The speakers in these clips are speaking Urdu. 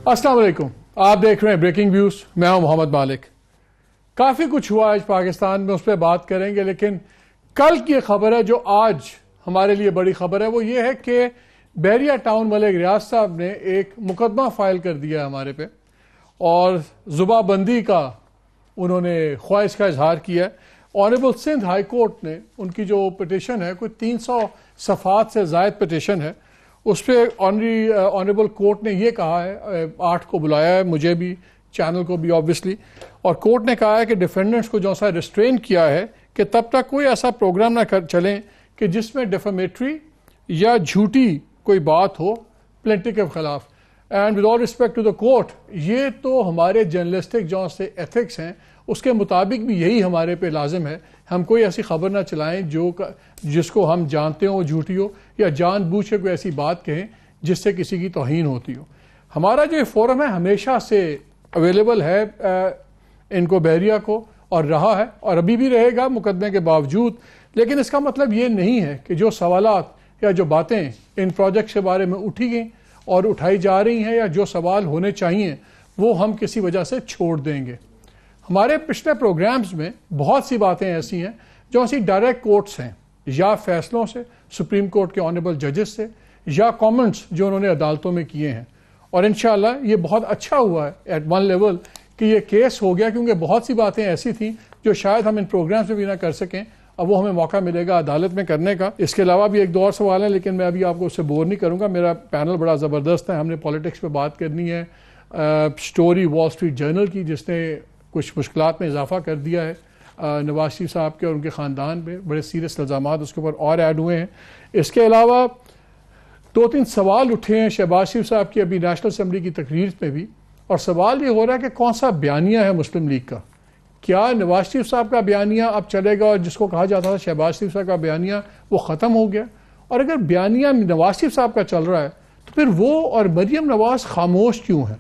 السلام علیکم، آپ دیکھ رہے ہیں بریکنگ ویوز. میں ہوں محمد مالک. کافی کچھ ہوا آج پاکستان میں، اس پہ بات کریں گے، لیکن کل کی خبر ہے جو آج ہمارے لیے بڑی خبر ہے، وہ یہ ہے کہ بحریہ ٹاؤن ملک ریاض صاحب نے ایک مقدمہ فائل کر دیا ہے ہمارے پہ، اور زبا بندی کا انہوں نے خواہش کا اظہار کیا ہے. آنریبل سندھ ہائی کورٹ نے ان کی جو پٹیشن ہے، کوئی 300 صفحات سے زائد پٹیشن ہے، اس پہ آنریبل کورٹ نے یہ کہا ہے، 8 کو بلایا ہے، مجھے بھی، چینل کو بھی آبویسلی، اور کورٹ نے کہا ہے کہ ڈیفینڈنٹس کو جو سا ریسٹرین کیا ہے کہ تب تک کوئی ایسا پروگرام نہ چلیں کہ جس میں ڈیفامیٹری یا جھوٹی کوئی بات ہو پلینٹی کے خلاف. And with all respect to the court, یہ تو ہمارے جرنلسٹک جو سے ایتھکس ہیں اس کے مطابق بھی یہی ہمارے پہ لازم ہے. ہم کوئی ایسی خبر نہ چلائیں جس کو ہم جانتے ہوں وہ جھوٹی ہو، یا جان بوجھ کے کوئی ایسی بات کہیں جس سے کسی کی توہین ہوتی ہو. ہمارا جو فورم ہے ہمیشہ سے اویلیبل ہے ان کو، بحریہ کو، اور رہا ہے اور ابھی بھی رہے گا مقدمے کے باوجود. لیکن اس کا مطلب یہ نہیں ہے کہ جو سوالات یا جو باتیں ان پروجیکٹس کے بارے میں اٹھی گئیں اور اٹھائی جا رہی ہیں، یا جو سوال ہونے چاہیے، وہ ہم کسی وجہ سے چھوڑ دیں گے. ہمارے پچھلے پروگرامز میں بہت سی باتیں ایسی ہیں جو ایسی ڈائریکٹ کوٹس ہیں، یا فیصلوں سے سپریم کورٹ کے آنریبل ججز سے، یا کامنٹس جو انہوں نے عدالتوں میں کیے ہیں. اور انشاءاللہ یہ بہت اچھا ہوا ہے ایٹ ون لیول کہ یہ کیس ہو گیا، کیونکہ بہت سی باتیں ایسی تھیں جو شاید ہم ان پروگرامز میں بھی نہ کر سکیں. اب وہ ہمیں موقع ملے گا عدالت میں کرنے کا. اس کے علاوہ بھی ایک دو اور سوال ہیں، لیکن میں ابھی آپ کو اس سے بور نہیں کروں گا. میرا پینل بڑا زبردست ہے. ہم نے پالیٹکس پہ بات کرنی ہے، سٹوری وال اسٹریٹ جرنل کی جس نے کچھ مشکلات میں اضافہ کر دیا ہے نواز شریف صاحب کے اور ان کے خاندان پہ، بڑے سیریس الزامات اس کے اوپر اور ایڈ ہوئے ہیں. اس کے علاوہ 2-3 سوال اٹھے ہیں شہباز شریف صاحب کی ابھی نیشنل اسمبلی کی تقریر میں بھی، اور سوال یہ ہو رہا ہے کہ کون سا بیانیہ ہے مسلم لیگ کا. کیا نواز شریف صاحب کا بیانیہ اب چلے گا، اور جس کو کہا جاتا تھا شہباز شریف صاحب کا بیانیہ وہ ختم ہو گیا؟ اور اگر بیانیہ نواز شریف صاحب کا چل رہا ہے تو پھر وہ اور مریم نواز خاموش کیوں ہیں؟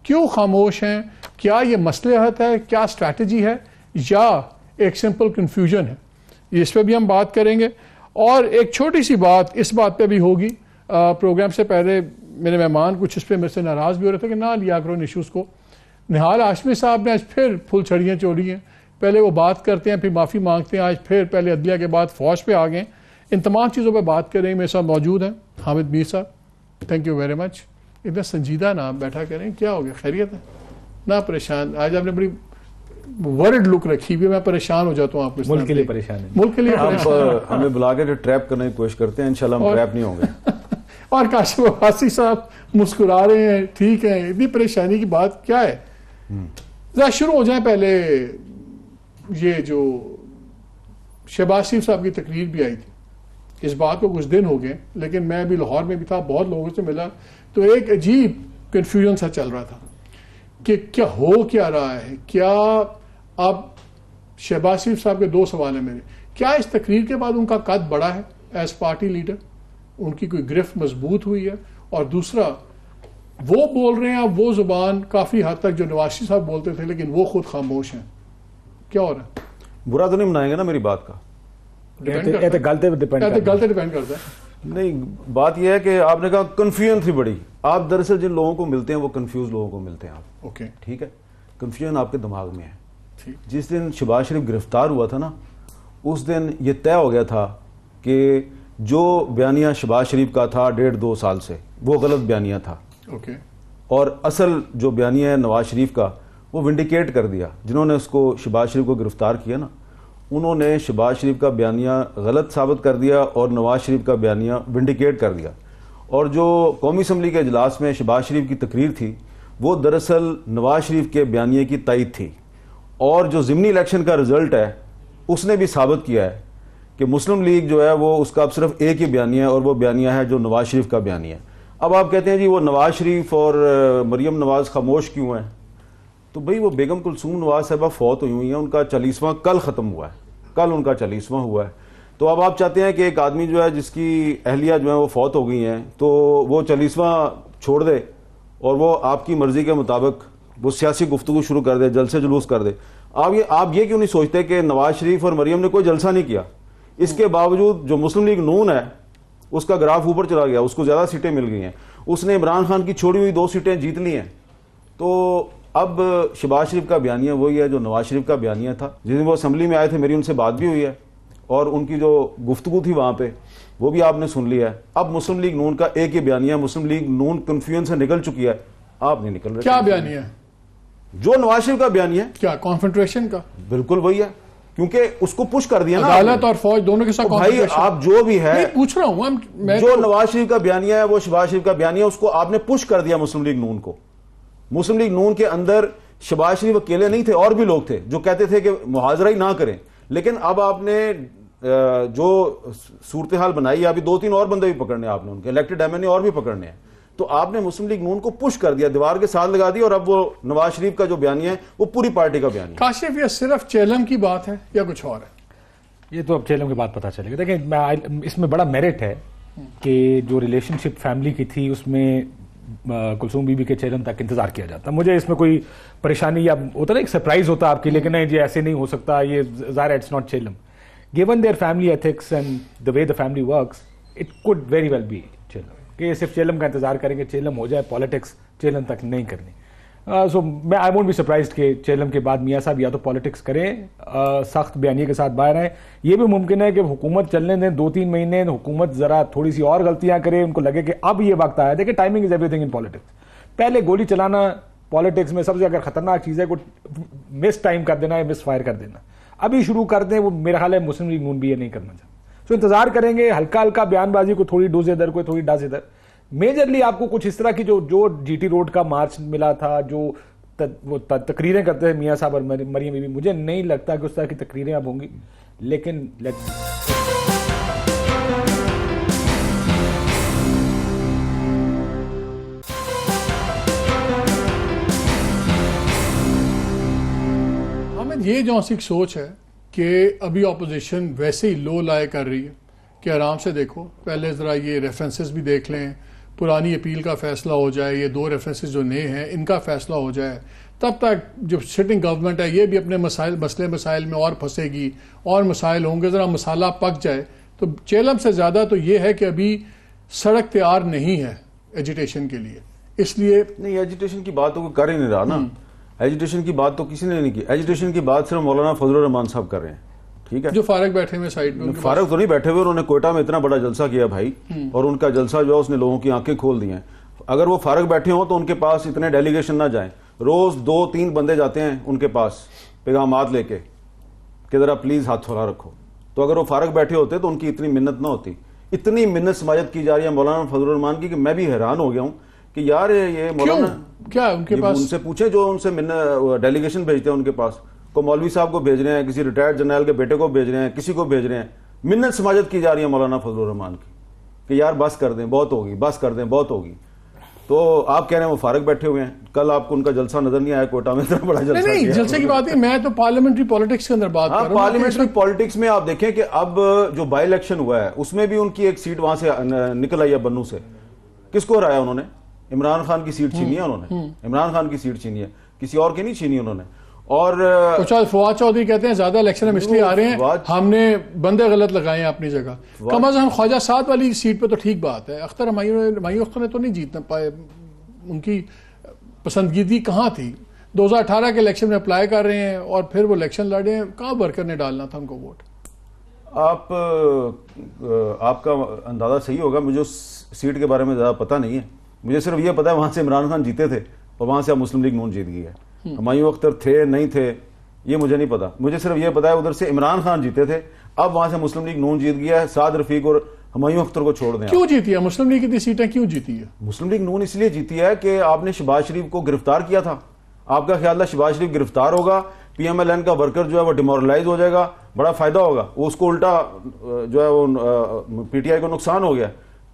کیوں خاموش ہیں؟ کیا یہ مصلحت ہے، کیا اسٹریٹجی ہے، یا ایک سمپل کنفیوژن ہے؟ اس پہ بھی ہم بات کریں گے. اور ایک چھوٹی سی بات اس بات پہ بھی ہوگی، پروگرام سے پہلے میرے مہمان کچھ اس پہ میرے سے ناراض بھی ہو رہے تھے کہ نہ لیا کرو ان ایشوز کو. نہال ہاشمی صاحب نے آج پھر پھول چھڑیاں چولی ہیں. پہلے وہ بات کرتے ہیں پھر معافی مانگتے ہیں، آج پھر پہلے عدلیہ کے بعد فوج پہ آ گئے. ان تمام چیزوں پہ بات کریں. میرے ساتھ موجود ہیں حامد میر صاحب. Thank you very much. اتنا سنجیدہ نا بیٹھا کریں. کیا ہو گیا، خیریت ہے؟ نہ پریشان. آج آپ نے بڑی ورڈ لک رکھی ہوئی، میں پریشان ہو جاتا ہوں. آپ کو ملک کے لیے پریشان ہے، ملک کے لیے ہمیں بلا کے ٹریپ کرنے کی کوشش کرتے ہیں، انشاءاللہ ہم ٹریپ نہیں ہوں گے. اور کاشف عباسی صاحب مسکرا رہے ہیں. ٹھیک ہے، اتنی پریشانی کی بات کیا ہے؟ ذرا شروع ہو جائیں. پہلے یہ جو شہباز شریف صاحب کی تقریر بھی آئی تھی، اس بات کو کچھ دن ہو گئے، لیکن میں ابھی لاہور میں بھی تھا، بہت لوگوں سے ملا، تو ایک عجیب کنفیوژن سا چل رہا تھا کہ کیا ہو کیا رہا ہے. کیا اب شہباز شریف صاحب کے 2 سوال ہیں میرے. کیا اس تقریر کے بعد ان کا قد بڑا ہے ایز پارٹی لیڈر؟ ان کی کوئی گرفت مضبوط ہوئی ہے؟ اور دوسرا، وہ بول رہے ہیں اب وہ زبان کافی حد تک جو نواز شریف صاحب بولتے تھے، لیکن وہ خود خاموش ہیں. کیا ہو رہا ہے؟ برا تو نہیں منائیں گے نا میری بات کا؟ غلط ڈیپینڈ کرتا ہے. نہیں، بات یہ ہے کہ آپ نے کہا کنفیوژن تھی بڑی. آپ دراصل جن لوگوں کو ملتے ہیں وہ کنفیوز لوگوں کو ملتے ہیں. آپ اوکے، ٹھیک ہے، کنفیوژن آپ کے دماغ میں ہے. جس دن شہباز شریف گرفتار ہوا تھا نا، اس دن یہ طے ہو گیا تھا کہ جو بیانیہ شہباز شریف کا تھا 1.5-2 سال سے، وہ غلط بیانیہ تھا. اوکے. اور اصل جو بیانیہ ہے نواز شریف کا، وہ ونڈیکیٹ کر دیا. جنہوں نے اس کو شہباز شریف کو گرفتار کیا نا، انہوں نے شہباز شریف کا بیانیہ غلط ثابت کر دیا اور نواز شریف کا بیانیہ ونڈیکیٹ کر دیا. اور جو قومی اسمبلی کے اجلاس میں شہباز شریف کی تقریر تھی، وہ دراصل نواز شریف کے بیانیے کی تائید تھی. اور جو ضمنی الیکشن کا رزلٹ ہے، اس نے بھی ثابت کیا ہے کہ مسلم لیگ جو ہے وہ اس کا اب صرف ایک ہی بیانیہ ہے، اور وہ بیانیہ ہے جو نواز شریف کا بیانیہ ہے. اب آپ کہتے ہیں جی وہ نواز شریف اور مریم نواز خاموش کیوں ہیں؟ تو بھئی وہ بیگم کلثوم نواز صاحبہ فوت ہوئی ہیں، ان کا 40واں کل ختم ہوا ہے، کل ان کا 40واں ہوا ہے. تو اب آپ چاہتے ہیں کہ ایک آدمی جو ہے جس کی اہلیہ جو ہے وہ فوت ہو گئی ہیں، تو وہ 40واں چھوڑ دے اور وہ آپ کی مرضی کے مطابق وہ سیاسی گفتگو شروع کر دے، جلسے جلوس کر دے. آپ یہ کیوں نہیں سوچتے کہ نواز شریف اور مریم نے کوئی جلسہ نہیں کیا؟ اس کے باوجود جو مسلم لیگ نون ہے اس کا گراف اوپر چلا گیا، اس کو زیادہ سیٹیں مل گئی ہیں. اس نے عمران خان کی چھوڑی ہوئی 2 سیٹیں جیت لی ہیں. تو اب شہباز شریف کا بیانیہ وہی ہے جو نواز شریف کا بیانیہ تھا. جس دن وہ اسمبلی میں آئے تھے میری ان سے بات بھی ہوئی ہے اور ان کی جو گفتگو تھی وہاں پہ وہ بھی آپ نے سن لیا ہے. اب مسلم لیگ نون کا ایک ہی بیانیہ ہے, مسلم لیگ نون کنفیوژن سے نکل چکی ہے, آپ نہیں نکل رہے. کیا بیانیہ ہے؟ جو نواز شریف کا بیانیہ ہے. کیا کانفنٹریشن کا؟ بالکل وہی ہے, کیونکہ اس کو پش کر دیا نا عدالت اور فوج دونوں کے ساتھ. بھائی آپ جو بھی ہے, پوچھ رہا ہوں جو نواز شریف کا بیانیہ ہے وہ شہباز شریف کا بیانیہ ہے, اس کو آپ نے پش کر دیا مسلم لیگ نون کو. مسلم لیگ نون کے اندر شہباز شریف اکیلے نہیں تھے, اور بھی لوگ تھے جو کہتے تھے کہ محاذرہ ہی نہ کریں, لیکن اب آپ نے جو صورتحال بنائی ہے, ابھی 2-3 اور بندے بھی پکڑنے ہیں آپ نے, ان کے الیکٹڈ ایم این اے اور بھی پکڑنے ہیں, تو آپ نے مسلم لیگ نون کو پش کر دیا, دیوار کے ساتھ لگا دیا, اور اب وہ نواز شریف کا جو بیانیہ ہے وہ پوری پارٹی کا بیانیہ ہے. کاشف یہ صرف چیلم کی بات ہے یا کچھ اور ہے؟ یہ تو اب چیلم کی بات پتہ چلے گا. دیکھیں اس میں بڑا میرٹ ہے کہ جو ریلیشن شپ فیملی کی تھی اس میں کلثوم بی بی کے چیلم تک انتظار کیا جاتا. مجھے اس میں کوئی پریشانی یا ہوتا نا ایک سرپرائز ہوتا آپ کے لیے کہ نہیں جی ایسے نہیں ہو سکتا, یہ ظاہر ہے it's not chillum. Given their family ethics and the way the family works it could very well be chillum, کہ صرف چیلم کا انتظار کریں کہ چیلم ہو جائے, پالیٹکس چیلم تک نہیں کرنی. سو میں آئی وونٹ بی سرپرائزڈ کہ چیلم کے بعد میاں صاحب یا تو پالیٹکس کریں, سخت بیانیے کے ساتھ باہر آئیں. یہ بھی ممکن ہے کہ حکومت چلنے دیں 2-3 مہینے, حکومت ذرا تھوڑی سی اور غلطیاں کرے, ان کو لگے کہ اب یہ وقت آیا. دیکھیں timing is every thing in politics. پہلے گولی چلانا پالیٹکس میں سب سے اگر خطرناک چیز ہے, کوئی مس ٹائم کر دینا یا مس فائر کر دینا. ابھی شروع کر دیں, وہ میرا خیال ہے مسلم لیگ نون بھی یہ نہیں کرنا چاہتا. سو انتظار کریں گے, ہلکا ہلکا بیان بازی, کو تھوڑی ڈوز ادھر, کوئی تھوڑی ڈاز ادھر. میجرلی آپ کو کچھ اس طرح کی جو جی ٹی روڈ کا مارچ ملا تھا, جو وہ تقریریں کرتے ہیں میاں صاحب اور مریم بی بی, مجھے نہیں لگتا کہ اس طرح کی تقریریں اب ہوں گی. لیکن حامد یہ جو سی سوچ ہے کہ ابھی اپوزیشن ویسے ہی لو لائے کر رہی ہے کہ آرام سے دیکھو, پہلے ذرا یہ ریفرنسز بھی دیکھ لیں, پرانی اپیل کا فیصلہ ہو جائے, یہ 2 ریفرنسز جو نئے ہیں ان کا فیصلہ ہو جائے, تب تک جو سٹنگ گورنمنٹ ہے یہ بھی اپنے مسائل میں اور پھنسے گی, اور مسائل ہوں گے, ذرا مسالہ پک جائے. تو چیلم سے زیادہ تو یہ ہے کہ ابھی سڑک تیار نہیں ہے ایجیٹیشن کے لیے, اس لیے نہیں ایجیٹیشن کی بات تو کوئی کر ہی نہیں رہا نا. ایجیٹیشن کی بات تو کسی نے نہیں کی. ایجیٹیشن کی بات صرف مولانا فضل الرحمان صاحب کر رہے ہیں, ٹھیک ہے, جو فارغ بیٹھے ہوئے سائڈ میں. فارغ تو نہیں بیٹھے ہوئے, انہوں نے کوئٹہ میں اتنا بڑا جلسہ کیا بھائی, اور ان کا جلسہ جو ہے اس نے لوگوں کی آنکھیں کھول دی ہیں. اگر وہ فارغ بیٹھے ہوں تو ان کے پاس اتنے ڈیلیگیشن نہ جائیں, روز 2-3 بندے جاتے ہیں ان کے پاس پیغامات لے کے کہ ذرا پلیز ہاتھ تھوڑا رکھو. تو اگر وہ فارغ بیٹھے ہوتے تو ان کی اتنی منت نہ ہوتی. اتنی منت سماجت کی جا رہی ہے مولانا فضل الرحمان کی کہ میں بھی حیران ہو گیا ہوں کہ یار یہ مولانا کیا ان کے پاس, ان سے پوچھیں جو ان سے ڈیلیگیشن بھیجتے ہیں ان کے پاس, کو مولوی صاحب کو بھیج رہے ہیں, کسی ریٹائرڈ جنرل کے بیٹے کو بھیج رہے ہیں, کسی کو بھیج رہے ہیں. منت سماجت کی جا رہی ہے مولانا فضل الرحمان کی کہ یار بس کر دیں بہت ہوگی, بس کر دیں بہت ہوگی. تو آپ کہہ رہے ہیں وہ فارغ بیٹھے ہوئے ہیں. کل آپ کو ان کا جلسہ نظر نہیں آیا کوئٹہ میں, اتنا بڑا جلسہ. نہیں جلسے کی بات ہے, میں تو پارلیمنٹری پالیٹکس کے اندر بات کر رہا ہوں. پارلیمنٹری پالیٹکس میں آپ دیکھیں کہ اب جو بائی الیکشن ہوا ہے اس میں بھی ان کی ایک سیٹ وہاں سے نکل آئی ہے بنو سے. کس کو ہرایا انہوں نے؟ عمران خان کی سیٹ چھینی ہے انہوں نے, عمران خان کی سیٹ چھینی ہے, کسی اور کی نہیں چھینی انہوں نے. اور فواد چودھری کہتے ہیں زیادہ الیکشن ہم اس لیے آ رہے ہیں, ہم نے بندے غلط لگائے ہیں اپنی جگہ. کم از کم خواجہ سعد والی سیٹ پہ تو ٹھیک بات ہے. اختر ہمایوں اختر نے تو نہیں جیتنا پائے, ان کی پسندیدگی کہاں تھی؟ 2018 کے الیکشن میں اپلائی کر رہے ہیں اور پھر وہ الیکشن لڑے ہیں, کہاں ورکر نے ڈالنا تھا ان کو ووٹ؟ آپ کا اندازہ صحیح ہوگا, مجھے اس سیٹ کے بارے میں زیادہ پتہ نہیں ہے. مجھے صرف یہ پتا ہے وہاں سے عمران خان جیتے تھے اور وہاں سے اب مسلم لیگ نون جیت گئی ہے. ہمایوں اختر تھے نہیں تھے یہ مجھے نہیں پتا, مجھے صرف یہ پتا ہے ادھر سے عمران خان جیتے تھے, اب وہاں سے مسلم لیگ نون جیت گیا ہے. سعد رفیق اور ہمایوں اختر کو چھوڑ دیں. کیوں جیتی ہے مسلم لیگ کی سیٹیں, کیوں جیتی ہے مسلم لیگ نون؟ اس لیے جیتی ہے کہ آپ نے شہباز شریف کو گرفتار کیا تھا. آپ کا خیال تھا شہباز شریف گرفتار ہوگا, پی ایم ایل این کا ورکر جو ہے وہ ڈیمورلائز ہو جائے گا, بڑا فائدہ ہوگا. وہ اس کو الٹا جو ہے وہ پی ٹی آئی کو نقصان ہو گیا.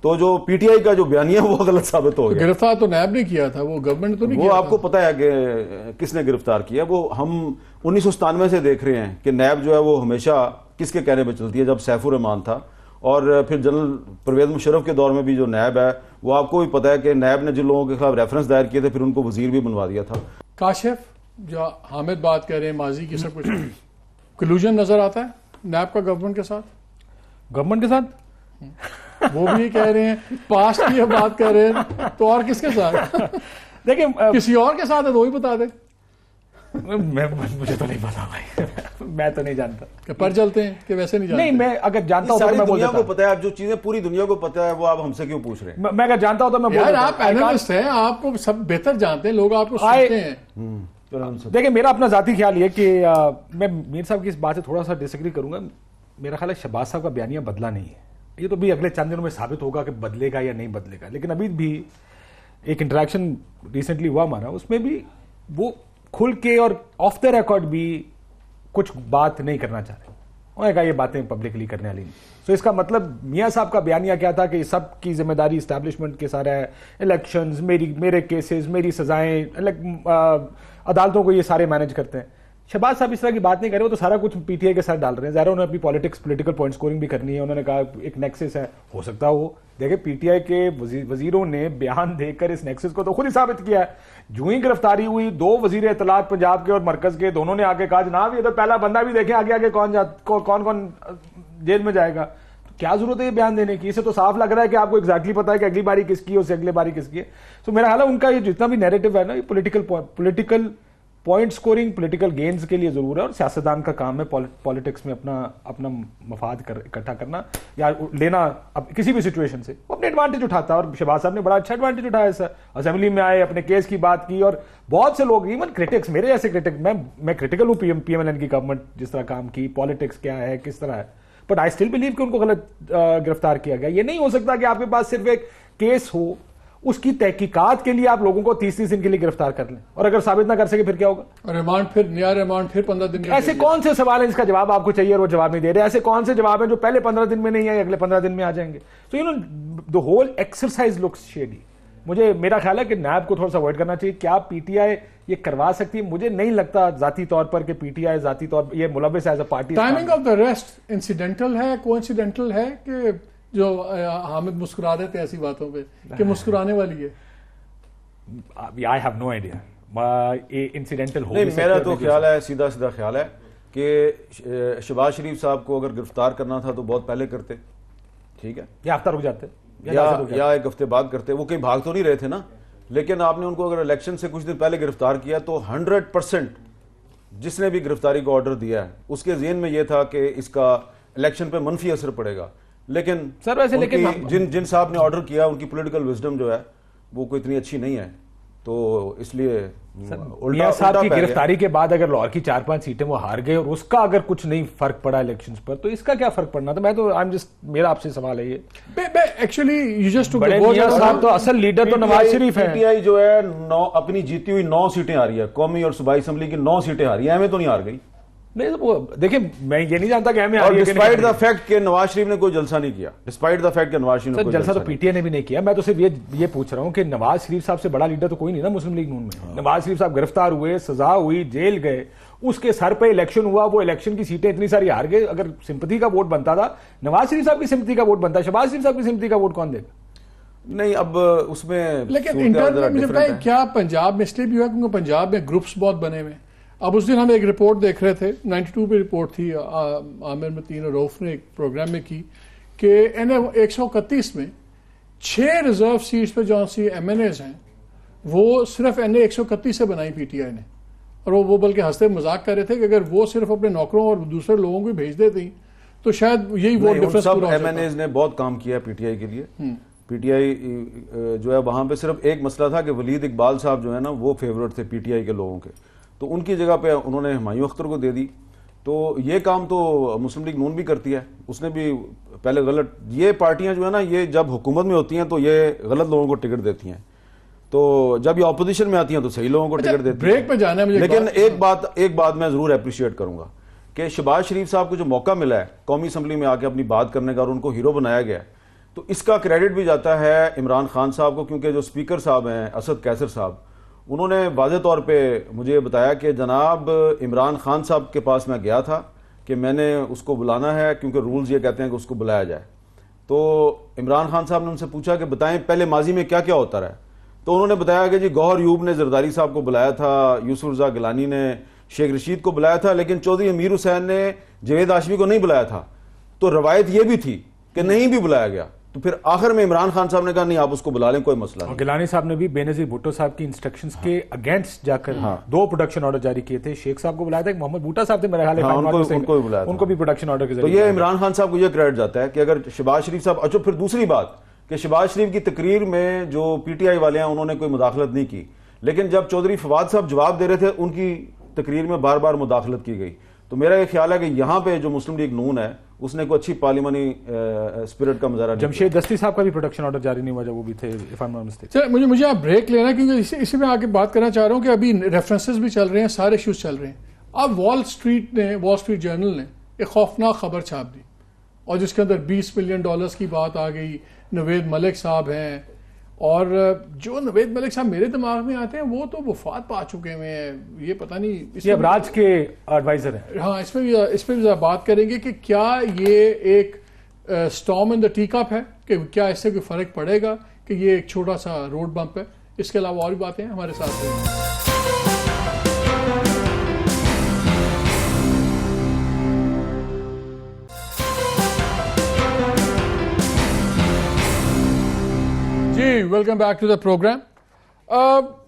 تو جو پی ٹی آئی کا جو بیانیہ ہے وہ غلط ثابت ہو گیا. گرفتار تو نیب نے کیا تھا, وہ گورنمنٹ تو نہیں کیا. وہ آپ کو پتا ہے کہ کس نے گرفتار کیا. وہ ہم 1997 سے دیکھ رہے ہیں کہ نیب جو ہے وہ ہمیشہ کس کے کہنے پہ چلتی ہے, جب سیف الرحمان تھا, اور پھر جنرل پرویز مشرف کے دور میں بھی جو نیب ہے وہ آپ کو بھی پتا ہے کہ نیب نے جن لوگوں کے خلاف ریفرنس دائر کیے تھے پھر ان کو وزیر بھی بنوا دیا تھا. کاشف جو حامد بات کہہ رہے ہیں ماضی کی سب کچھ کلوژن نظر آتا ہے نیب کا گورنمنٹ کے ساتھ؟ گورنمنٹ کے ساتھ وہ بھی یہ کہہ رہے ہیں, پاسٹ کی یہ بات کر رہے ہیں, تو اور کس کے ساتھ؟ دیکھیں کسی اور کے ساتھ ہے تو وہی بتا دیں مجھے تو نہیں پتا بھائی میں تو نہیں جانتا کہ پر چلتے ہیں کہ ویسے نہیں جانتے. نہیں میں اگر جانتا ہوں تو ساری میں بول دنیا دیتا کو ہوں. پتا ہے, اب جو چیزیں پوری دنیا کو پتا ہے وہ آپ ہم سے کیوں پوچھ رہے ہیں؟ میں اگر جانتا ہوں تو میں بول یار دیتا آپ اینالسٹ ہیں, آپ کو سب بہتر جانتے ہیں, لوگ آپ کو سنتے ہیں. دیکھیں میرا اپنا ذاتی خیال یہ کہ میں میر صاحب کی اس بات سے تھوڑا سا ڈس ایگری کروں گا. میرا خیال ہے شہباز صاحب کا بیانیہ بدلا نہیں ہے, یہ تو بھی اگلے چند دنوں میں ثابت ہوگا کہ بدلے گا یا نہیں بدلے گا. لیکن ابھی بھی ایک انٹریکشن ریسنٹلی ہوا ہمارا, اس میں بھی وہ کھل کے اور آف دا ریکارڈ بھی کچھ بات نہیں کرنا چاہ رہے. انہوں نے کہا یہ باتیں پبلکلی کرنے والی نہیں. سو اس کا مطلب میاں صاحب کا بیانیہ کیا تھا کہ سب کی ذمہ داری اسٹیبلشمنٹ کے سارا ہے, الیکشنز میرے کیسز میری سزائیں, عدالتوں کو یہ سارے مینج کرتے ہیں. شہباز صاحب اس طرح کی بات نہیں کر رہے, وہ تو سارا کچھ پی ٹی آئی کے ساتھ ڈال رہے ہیں. ظاہر انہوں نے اپنی پولیٹیکل پوائنٹ سکورنگ بھی کرنی ہے. انہوں نے کہا ایک نیکسس ہے, ہو سکتا ہے وہ دیکھیں پی ٹی آئی کے وزیروں نے بیان دے کر اس نیکسس کو تو خود ہی ثابت کیا ہے. جو ہی گرفتاری ہوئی 2 وزیر اطلاعات پنجاب کے اور مرکز کے, دونوں نے آ کے کہا جناب یہ تو پہلا بندہ بھی دیکھیں آگے کون جیل میں جائے گا. کیا ضرورت ہے یہ بیان دینے کی؟ اسے تو صاف لگ رہا ہے کہ آپ کو ایگزیکٹلی پتا ہے کہ اگلی باری کس کی ہے, اس سے اگلی باری کس کی ہے. تو میرا خیال ہے ان کا یہ جتنا بھی نیریٹو ہے نا, یہ political point scoring political gains کے لیے ضرور ہے, اور سیاستدان کا کام ہے پالیٹکس میں اپنا مفاد اکٹھا کرنا یا لینا. اب کسی بھی سچویشن سے وہ اپنے ایڈوانٹیج اٹھاتا ہے, اور شہباز صاحب نے بڑا اچھا ایڈوانٹیج اٹھایا سر. اسمبلی میں آئے, اپنے کیس کی بات کی, اور بہت سے لوگ ایون کرٹکس, میرے جیسے کرٹک, میں کرٹیکل ہوں پی ایم ایل این کی گورنمنٹ جس طرح کام کی, پالیٹکس کیا ہے کس طرح ہے, بٹ آئی اسٹل بلیو کہ ان کو غلط گرفتار کیا گیا. یہ نہیں ہو سکتا کہ آپ کے پاس صرف ایک کیس ہو, اس کی تحقیقات کے لیے آپ لوگوں کو 30 دن کے لیے گرفتار کر لیں, اور اگر ثابت نہ کر سکے پھر کیا ہوگا؟ ریمانڈ, پھر نیا ریمانڈ, پھر 15 دن. ایسے کون سے سوال ہیں جس کا جواب آپ کو چاہیے اور وہ جواب نہیں دے رہے؟ ایسے کون سے جواب ہیں جو پہلے 15 دن میں نہیں آئے, اگلے 15 دن میں آ جائیں گے؟ تو دا ہول ایکسرسائز لکس شیڈی. میرا خیال ہے کہ نیب کو تھوڑا سا اوائڈ کرنا چاہیے. کیا پی ٹی آئی یہ کروا سکتی ہے؟ مجھے نہیں لگتا ذاتی طور پر کہ پی ٹی آئی ذاتی طور پر یہ ملوث as a party. Timing of the rest incidental ہے, کو انسیڈنٹل ہے, کہ جو حامد مسکرا دیتے ایسی باتوں پہ کہ مسکرانے والی ہے. I have no idea. انسیڈنٹل ہو. نہیں, میرا تو خیال ہے, سیدھا خیال ہے کہ شہباز شریف صاحب کو اگر گرفتار کرنا تھا تو بہت پہلے کرتے, ٹھیک ہے, یا ہفتہ رک جاتے یا ایک ہفتے بعد کرتے. وہ کہیں بھاگ تو نہیں رہے تھے نا, لیکن آپ نے ان کو اگر الیکشن سے کچھ دن پہلے گرفتار کیا تو 100% جس نے بھی گرفتاری کو آرڈر دیا ہے اس کے ذہن میں یہ تھا کہ اس کا الیکشن پہ منفی اثر پڑے گا. لیکن سر ویسے جن صاحب نے آرڈر کیا ان کی پولیٹیکل وزڈم جو ہے وہ کوئی اتنی اچھی نہیں ہے, تو اس لیے میاں صاحب کی گرفتاری کے بعد اگر لاہور کی 4-5 سیٹیں وہ ہار گئے اور اس کا اگر کچھ نہیں فرق پڑا الیکشنز پر, تو اس کا کیا فرق پڑنا تھا؟ میں تو میرا آپ سے سوال ہے یہ. ایکچولی میاں صاحب تو اصل لیڈر تو نواز شریف ہے. پی ٹی آئی جو ہے اپنی جیتی ہوئی 9 سیٹیں آ رہی ہے, قومی اور صوبائی اسمبلی کی 9 سیٹیں آ رہی ہیں, ہمیں تو نہیں ہار گئی. نہیں دیکھیں میں یہ نہیں جانتا کہ ہمیں, اور ڈسپائٹ دا فیکٹ کہ نواز شریف نے کوئی جلسہ نہیں کیا, ڈسپائٹ دا فیکٹ کہ نواز شریف نے کوئی جلسہ تو پی ٹی آئی نے بھی نہیں کیا. میں تو صرف یہ پوچھ رہا ہوں کہ نواز شریف صاحب سے بڑا لیڈر تو کوئی نہیں نا مسلم لیگ نون میں. نواز شریف صاحب گرفتار ہوئے, سزا ہوئی, جیل گئے, اس کے سر پہ الیکشن ہوا, وہ الیکشن کی سیٹیں اتنی ساری ہار گئے. اگر سمپتھی کا ووٹ بنتا تھا, نواز شریف صاحب کی سمپتھی کا ووٹ بنتا ہے, شہباز شریف صاحب کی سمپتھی کا ووٹ کون دے گا؟ نہیں, اب اس میں لیکن انٹرنل مجھے بتائیں کیا پنجاب میں اس لیے بھی ہوا کیونکہ پنجاب میں گروپس بہت بنے ہوئے. اب اس دن ہم ایک رپورٹ دیکھ رہے تھے, 92 پہ رپورٹ تھی, عامر متین اور روف نے ایک پروگرام میں کی کہ NA-131 میں 6 ریزرو سیٹس پہ جو سی ایم این ایز ہیں وہ صرف NA-131 سے بنائی پی ٹی آئی نے. اور وہ بلکہ ہنستے مذاق کر رہے تھے کہ اگر وہ صرف اپنے نوکروں اور دوسرے لوگوں کو بھیج دیتی تو شاید یہی ووٹ ڈفرنس پورا ہو سب ایم این ایز نے بہت کام کیا پی ٹی آئی کے لیے. پی ٹی آئی جو ہے وہاں پہ صرف ایک مسئلہ تھا کہ ولید اقبال صاحب جو ہے نا وہ فیورٹ تھے پی ٹی آئی کے لوگوں کے, تو ان کی جگہ پہ انہوں نے ہمایوں اختر کو دے دی. تو یہ کام تو مسلم لیگ نون بھی کرتی ہے, اس نے بھی پہلے غلط, یہ پارٹیاں جو ہے نا یہ جب حکومت میں ہوتی ہیں تو یہ غلط لوگوں کو ٹکٹ دیتی ہیں, تو جب یہ اپوزیشن میں آتی ہیں تو صحیح لوگوں کو ٹکٹ دیتی ہیں. بریک پہ جانا ہے مجھے. لیکن ایک بات میں ضرور اپریشیٹ کروں گا کہ شہباز شریف صاحب کو جو موقع ملا ہے قومی اسمبلی میں آ کے اپنی بات کرنے کا اور ان کو ہیرو بنایا گیا ہے, تو اس کا کریڈٹ بھی جاتا ہے عمران خان صاحب کو, کیونکہ جو اسپیکر صاحب ہیں اسد کیسر صاحب, انہوں نے واضح طور پہ مجھے بتایا کہ جناب عمران خان صاحب کے پاس میں گیا تھا کہ میں نے اس کو بلانا ہے کیونکہ رولز یہ کہتے ہیں کہ اس کو بلایا جائے. تو عمران خان صاحب نے ان سے پوچھا کہ بتائیں پہلے ماضی میں کیا کیا ہوتا رہا, تو انہوں نے بتایا کہ جی گوہر یوب نے زرداری صاحب کو بلایا تھا, یوسف رضا گیلانی نے شیخ رشید کو بلایا تھا, لیکن چودھری امیر حسین نے جوید ہاشمی کو نہیں بلایا تھا. تو روایت یہ بھی تھی کہ نہیں بھی بلایا گیا, تو پھر آخر میں عمران خان صاحب نے کہا نہیں آپ اس کو بلا لیں کوئی مسئلہ نہیں. اور گیلانی صاحب نے بھی بے نظیر بھٹو صاحب کی انسٹرکشنز کے اگینسٹ جا کر 2 پروڈکشن آرڈر جاری کیے تھے. شیخ صاحب کو بلایا تھا, محمد بھٹا صاحب تھے میرے خیال ہے, ان کو بھی بلایا تھا, ان کو بھی پروڈکشن آرڈر کے تو ذریعے. یہ عمران خان صاحب کو یہ کریڈٹ جاتا ہے کہ اگر شہباز شریف صاحب, اچھا پھر دوسری بات کہ شہباز شریف کی تقریر میں جو پی ٹی آئی والے ہیں انہوں نے کوئی مداخلت نہیں کی, لیکن جب چودھری فواد صاحب جواب دے رہے تھے ان کی تقریر میں بار بار مداخلت کی گئی. تو میرا یہ خیال ہے کہ یہاں پہ جو مسلم لیگ نون ہے اس نے کوئی اچھی پارلیمانی اسپرٹ کا مظاہرہ. جمشید دستی صاحب کا بھی پروڈکشن آرڈر جاری نہیں ہوا جب وہ بھی تھے. مجھے آپ بریک لینا کیونکہ اسی میں آگے بات کرنا چاہ رہا ہوں کہ ابھی ریفرنسز بھی چل رہے ہیں, سارے ایشوز چل رہے ہیں. اب وال اسٹریٹ جرنل نے ایک خوفناک خبر چھاپ دی اور جس کے اندر $20 ملین کی بات آ گئی. نوید ملک صاحب ہیں, اور جو نوید ملک صاحب میرے دماغ میں آتے ہیں وہ تو وفات پا چکے ہوئے ہیں, یہ پتہ نہیں یہ ابراج کے ایڈوائزر ہیں. ہاں, اس پہ بھی بات کریں گے کہ کیا یہ ایک storm in the T cup ہے, کہ کیا اس سے کوئی فرق پڑے گا کہ یہ ایک چھوٹا سا روڈ بمپ ہے. اس کے علاوہ اور بھی باتیں ہیں ہمارے ساتھ ہیں. جی welcome back to the program.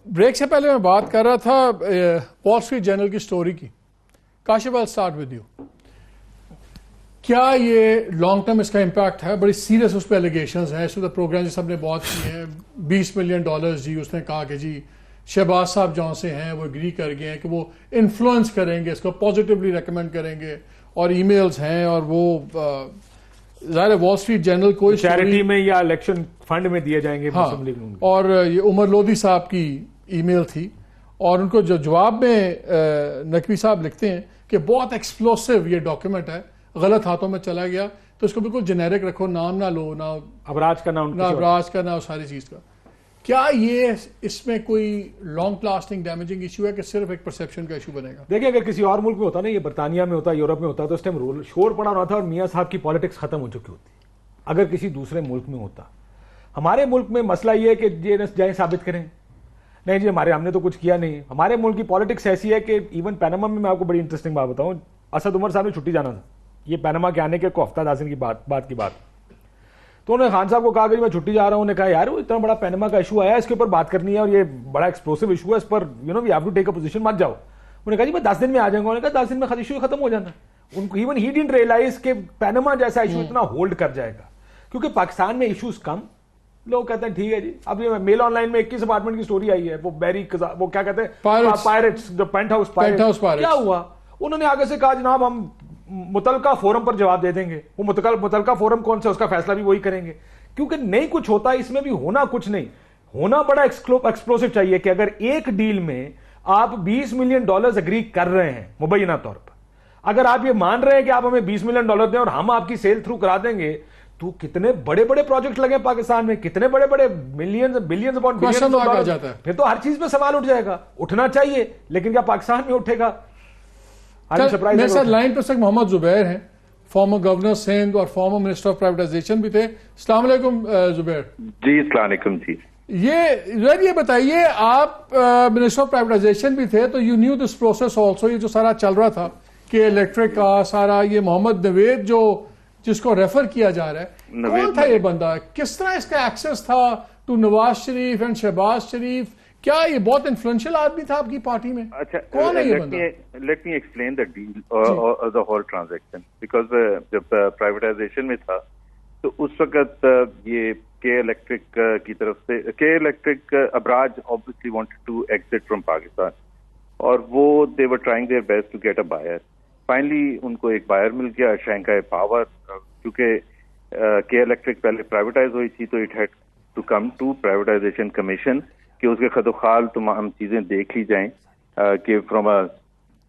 Break سے پہلے میں بات کر رہا تھا وال اسٹریٹ جرنل کی سٹوری کی. Kashif I'll start with you. کیا یہ لانگ ٹرم اس کا امپیکٹ ہے؟ بڑی سیریس اس پہ ایلیگیشنز ہیں. اس وقت پروگرام جس سب نے بات کی ہے $20 ملین جی اس نے کہا کہ جی شہباز صاحب جہاں سے ہیں وہ اگری کر گئے ہیں کہ وہ انفلوئنس کریں گے, اس کو پازیٹیولی ریکمینڈ کریں گے, اور ای میلز ہیں, اور وہ ظاہر وال اسٹریٹ جرنل کوئی چیریٹی میں یا الیکشن فنڈ میں دیے جائیں گے. اور یہ عمر لودھی صاحب کی ای میل تھی, اور ان کو جو جواب میں نقوی صاحب لکھتے ہیں کہ بہت ایکسپلوسو یہ ڈاکیومنٹ ہے, غلط ہاتھوں میں چلا گیا, تو اس کو بالکل جنیرک رکھو, نام نہ لو, نہ ابراج کا, نہ ابراج کا, نہ ساری چیز کا. کیا یہ اس میں کوئی لانگ لاسٹنگ ڈیمیجنگ ایشو ہے کہ صرف ایک پرسپشن کا ایشو بنے گا؟ دیکھیں اگر کسی اور ملک میں ہوتا نا, یہ برطانیہ میں ہوتا, یورپ میں ہوتا, تو اس ٹائم شور پڑا رہا تھا اور میاں صاحب کی پالیٹکس ختم ہو چکی ہوتی. اگر کسی دوسرے ملک میں ہوتا, ہمارے ملک میں مسئلہ یہ ہے کہ جائیں ثابت کریں, نہیں جی ہم نے تو کچھ کیا نہیں. ہمارے ملک کی پالیٹکس ایسی ہے کہ ایون پیناما میں آپ کو بڑی انٹرسٹنگ بات بتاؤں, اسد عمر صاحب نے چھٹی جانا تھا, یہ پیناما کے آنے کے ہفتہ 10 دن کی بات کی بات, تو انہوں نے خان صاحب کو کہا کہ میں چھٹی جا رہا ہوں. انہوں نے کہا یار وہ اتنا بڑا پیناما کا ایشو آیا ہے, اس کے اوپر بات کرنی ہے, اور یہ بڑا ایکسپلوسو ایشو ہے, اس پر we have to take a position, مت جاؤ. انہوں نے کہا جی میں 10 دن میں آ جاؤں گا. انہوں نے کہا 10 دن میں ایشو ختم ہو جانا. ایون ہی ڈنٹ ریئلائز کہ پیناما جیسا ایشو اتنا ہولڈ کر جائے گا, کیونکہ پاکستان میں ایشوز کم. لوگ کہتے ہیں ٹھیک ہے جی. اب یہ میل آن لائن میں 21 اپارٹمنٹ کی سٹوری آئی ہے, وہ وہ کیا کہتے ہیں پائریٹس, جو پینٹ ہاؤس پائریٹس. کیا ہوا؟ انہوں نے آگے سے کہا جناب ہم متعلقہ فورم پر جواب دے دیں گے. وہ متعلقہ فورم کون سا, اس کا فیصلہ بھی وہی کریں گے, کیونکہ نہیں کچھ ہوتا اس میں بھی. ہونا کچھ نہیں, ہونا بڑا ایکسپلوسو چاہیے کہ اگر ایک ڈیل میں آپ $20 ملین اگری کر رہے ہیں مبینہ طور پر, اگر آپ یہ مان رہے ہیں کہ آپ ہمیں $20 ملین دیں اور ہم آپ کی سیل تھرو کرا دیں گے, تو کتنے بڑے بڑے پروجیکٹ لگے پاکستان میں, کتنے بڑے بڑے بلینز اپون بلینز, پھر تو ہر چیز پہ سوال اٹھ جائے گا. اٹھنا چاہیے, لیکن کیا پاکستان میں اٹھے گا؟ میرے ساتھ لائن پر محمد زبیر ہیں, فارمر گورنر سندھ اور فارمر منسٹر آف پرائیویٹائزیشن بھی تھے. السلام علیکم زبیر. جی السلام علیکم. جی یہ بتائیے, آپ منسٹر آف پرائیویٹائزیشن بھی تھے, تو you new this process also. یہ جو سارا چل رہا تھا کہ الیکٹرک کا سارا, یہ محمد نوید جس کو ریفر کیا جا رہا ہے, کون تھا یہ بندہ؟ کس طرح اس کا ایکسس تھا ٹو نواز شریف اینڈ شہباز شریف؟ کیا یہ بہت انفلوئنشل آدمی تھا آپ کی پارٹی میں؟ اچھا, کون ہے یہ بندہ؟ Let me explain the deal the whole transaction. Because جب پرائیویٹائزیشن میں تھا تو اس وقت یہ کے الیکٹرک کی طرف سے, کے electric Abraaj obviously wanted to exit from Pakistan, اور وہ they were trying their best to get a buyer. Finally ان کو ایک بائر مل گیا, شینکائے پاور, کیونکہ کے الیکٹرک پہلے پرائیویٹائز ہوئی تھی, تو it had to come to privatization commission کہ اس کے خد و خال تمام چیزیں دیکھ لی جائیں کہ from a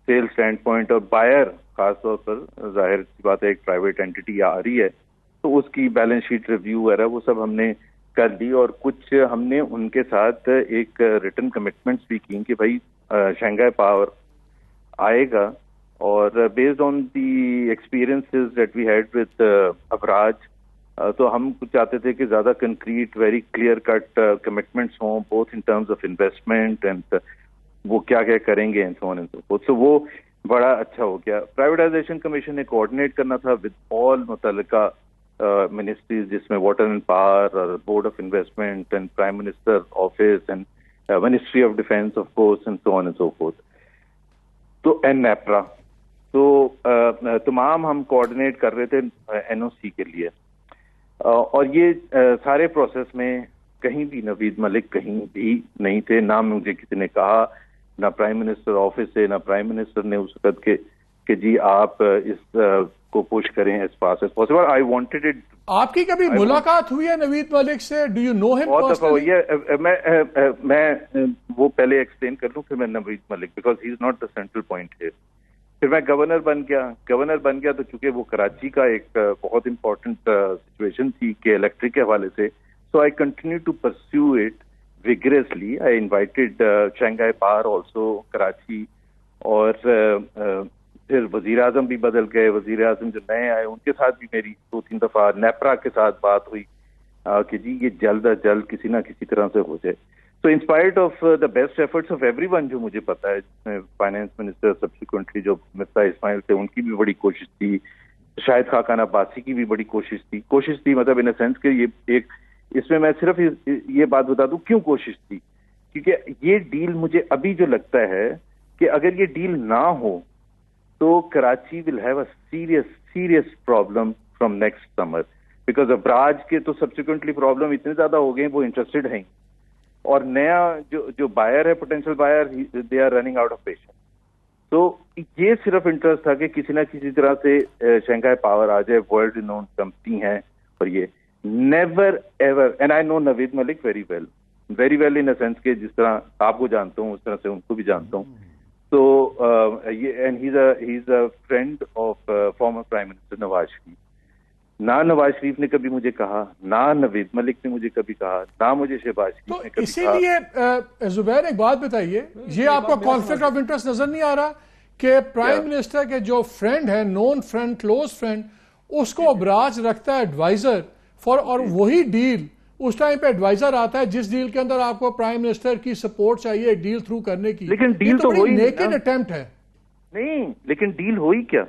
sale standpoint, اور بائر خاص طور پر ظاہر سی بات ہے ایک پرائیویٹ اینٹی آ رہی ہے, تو اس کی بیلنس شیٹ ریویو وغیرہ وہ سب ہم نے کر لی, اور کچھ ہم نے ان کے ساتھ ایک ریٹن کمٹمنٹس بھی کی کہ بھائی شینگھائی پاور آئے گا, اور based on the experiences that we had with Abraaj, تو ہم چاہتے تھے کہ زیادہ concrete very clear cut commitments ہوں, both in terms of investment and وہ کیا کیا کریں گے and so on and so forth. So وہ بڑا اچھا ہو گیا. پرائیویٹائزیشن کمیشن نے کوآرڈینیٹ کرنا تھا ود آل متعلقہ ministries جس میں واٹر اینڈ پاور اور board of investment and prime minister office and ministry of defence of course and so on and so fourth تو اینڈ نیپرا تو تمام ہم کوآرڈینیٹ کر رہے تھے این او سی کے لیے. اور یہ سارے پروسیس میں کہیں بھی نوید ملک کہیں بھی نہیں تھے. نہ مجھے کسی نے کہا, نہ پرائم منسٹر آفس سے, نہ پرائم منسٹر نے اس وقت کہ جی آپ اس کو پوش کریں as fast as possible. I wanted it. آپ کی کبھی ملاقات ہوئی ہے نوید ملک سے؟ ڈو یو نو ہم؟ بہت دفعہ ہوئی ہے. میں وہ پہلے ایکسپلین کر لوں پھر میں Naveed Malik, because he is not the central point ہے. پھر میں گورنر بن گیا تو چونکہ وہ کراچی کا ایک بہت امپورٹنٹ سچویشن تھی کہ الیکٹرک کے حوالے سے, so I continue to pursue it vigorously. I invited Shanghai power also Karachi, اور پھر وزیر اعظم بھی بدل گئے. وزیر اعظم جو نئے آئے ان کے ساتھ بھی میری 2-3 دفعہ نیپرا کے ساتھ بات ہوئی کہ جی یہ جلد از جلد کسی نہ کسی طرح سے ہو جائے. تو inspired of the best efforts of every one, جو مجھے پتا ہے, جس میں فائنانس منسٹر سبسیکوئنٹلی جو مفتاح اسماعیل تھے ان کی بھی بڑی کوشش تھی, شاہد خاقان عباسی کی بھی بڑی کوشش تھی مطلب ان اے سینس کہ یہ ایک, اس میں صرف یہ بات بتا دوں کیوں کوشش تھی, کیونکہ یہ ڈیل مجھے ابھی جو لگتا ہے کہ اگر یہ ڈیل نہ ہو تو Karachi will have a serious problem from next summer, because Abraaj کے تو سبسیکوئنٹلی پرابلم اتنے زیادہ ہو گئے, وہ انٹرسٹڈ ہیں, اور نیا جو بائر ہے, potential buyer, they are running out of patience. تو یہ صرف انٹرسٹ تھا کہ کسی نہ کسی طرح سے شنگھائی پاور آ جائے, ورلڈ رینون کمپنی ہے. اور یہ never ever, and I know Naveed Malik very well in a sense کہ جس طرح آپ کو جانتا ہوں اس طرح سے ان کو بھی جانتا ہوں. تو and he is a friend of former prime minister Nawaz Sharif. نہ نواز شریف نے کبھی مجھے کہا, نہ نوید ملک نے مجھے کبھی کہا, نہ مجھے شہباز شریف نے کبھی کہا. اسی لیے زبیر ایک بات بتائیے, یہ آپ کو کانفلکٹ آف انٹرسٹ نظر نہیں آ رہا کہ پرائم منسٹر کے جو فرینڈ ہے, نون فرینڈ, کلوز فرینڈ, اس کو ابراج رکھتا ہے ایڈوائزر فار, اور وہی ڈیل اس ٹائم پہ ایڈوائزر آتا ہے جس ڈیل کے اندر آپ کو پرائم منسٹر کی سپورٹ چاہیے ایک ڈیل تھرو کرنے کی. لیکن ڈیل تو ہوئی نیکڈ اٹیمپٹ ہے. نہیں, لیکن ڈیل ہوئی کیا؟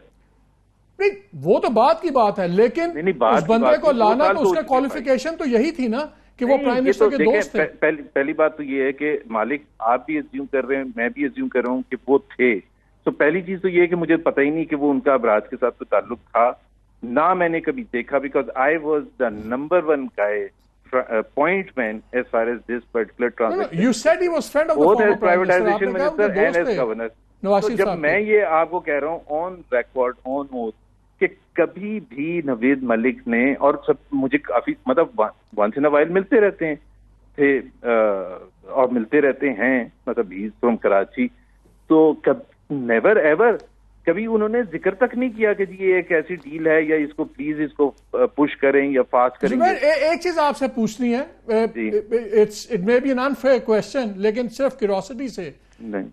نہیں, وہ تو بات کی بات ہے, لیکن اس بندے کو لانا تو اس کا کوالیفیکیشن تو یہی تھی نا کہ وہ پرائم منسٹر کے دوست تھے. پہلی بات تو یہ ہے کہ مالک آپ بھی ایزیوم کر رہے ہیں, میں بھی ایزیوم کر رہا ہوں کہ وہ تھے. تو پہلی چیز تو یہ ہے کہ مجھے پتہ ہی نہیں کہ وہ ان کا ابراج کے ساتھ کوئی تعلق تھا, نہ میں نے کبھی دیکھا, because I was the number 1 guy point man as far as this particular transaction. You said he was friend of the both former as privatization minister and as تھے governor. نواز تو شریف جب صاحب میں یہ آپ کو کہہ رہا ہوں آن ریکارڈ, آن اوتھ, کہ کبھی بھی نوید ملک نے, اور سب مجھے کافی مطلب once in a while ملتے رہتے ہیں تھے اور ملتے رہتے ہیں, مطلب ہی فرام کراچی, تو نیور ایور کبھی انہوں نے ذکر تک نہیں کیا کہ جی یہ ایک ایسی ڈیل ہے یا اس کو پلیز اس کو پش کریں یا فاسٹ کریں. ایک چیز آپ سے پوچھنی ہے, it may be an unfair question, لیکن صرف کیوریوسٹی سے,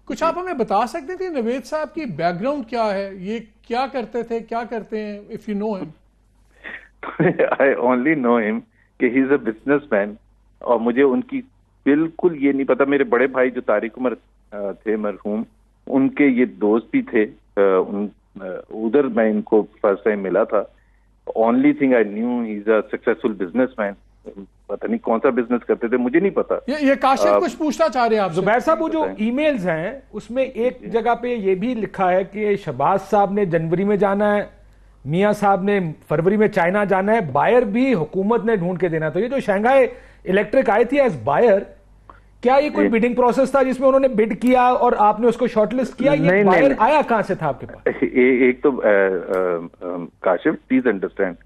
کچھ آپ ہمیں بتا سکتے تھے نوید صاحب کی بیک گراؤنڈ کیا ہے, یہ کیا کرتے تھے, کیا کرتے ہیں, اف یو نو ہم؟ آئی اونلی نو ہم کہ ہی از اے بزنس مین, اور مجھے ان کی بالکل یہ نہیں پتا. میرے بڑے بھائی جو طارق عمر تھے مرحوم, ان کے یہ دوست بھی تھے, ادھر میں ان کو فرسٹ ٹائم ملا تھا. Only thing I knew he is a successful business man. پتہ نہیں کون سا بزنس کرتے تھے, مجھے نہیں پتا. یہ کاشف کچھ پوچھنا چاہ رہے ہیں آپ زبیر صاحب, وہ جو ای میلز ہیں اس میں ایک جگہ پہ یہ بھی لکھا ہے کہ شہباز صاحب نے جنوری میں جانا ہے, میاں صاحب نے فروری میں چائنا جانا ہے, بائر بھی حکومت نے ڈھونڈ کے دینا. تو یہ جو شنگھائی الیکٹرک آئی تھی ایز بائر, کیا یہ کوئی بیڈنگ پروسیس تھا جس میں انہوں نے بڈ کیا اور آپ نے اس کو شارٹ لسٹ کیا؟ یہ بائر آیا کہاں سے تھا آپ کے پاس؟ ایک تو Kashif please understand,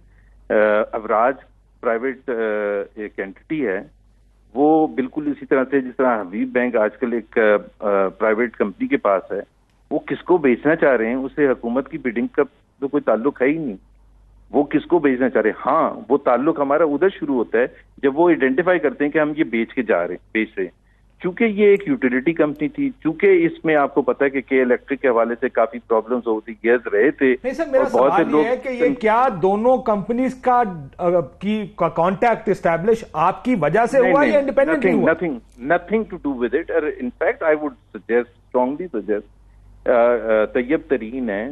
Abraaj private ایک اینٹی ہے, وہ بالکل اسی طرح سے جس طرح حبیب بینک آج کل ایک پرائیویٹ کمپنی کے پاس ہے. وہ کس کو بیچنا چاہ رہے ہیں اسے حکومت کی بیڈنگ کا تو کوئی تعلق ہے ہی نہیں. وہ کس کو بیچنا چاہ رہے ہیں, ہاں وہ تعلق ہمارا ادھر شروع ہوتا ہے جب وہ آئیڈینٹیفائی کرتے ہیں کہ ہم یہ بیچ رہے ہیں. چونکہ یہ ایک یوٹیلیٹی کمپنی تھی, چونکہ اس میں آپ کو پتا ہے کہ کے الیکٹرک کے حوالے سے کافی پرابلمز ہوتی گیز رہے تھے. نہیں سر, میرا سوال یہ ہے کہ یہ کیا دونوں کمپنیز کا کانٹیکٹ اسٹیبلش آپ کی وجہ سے ہوا یا انڈیپینڈنٹلی ہوا؟ nothing to do with it. In fact, I would strongly suggest طیب ترین ہیں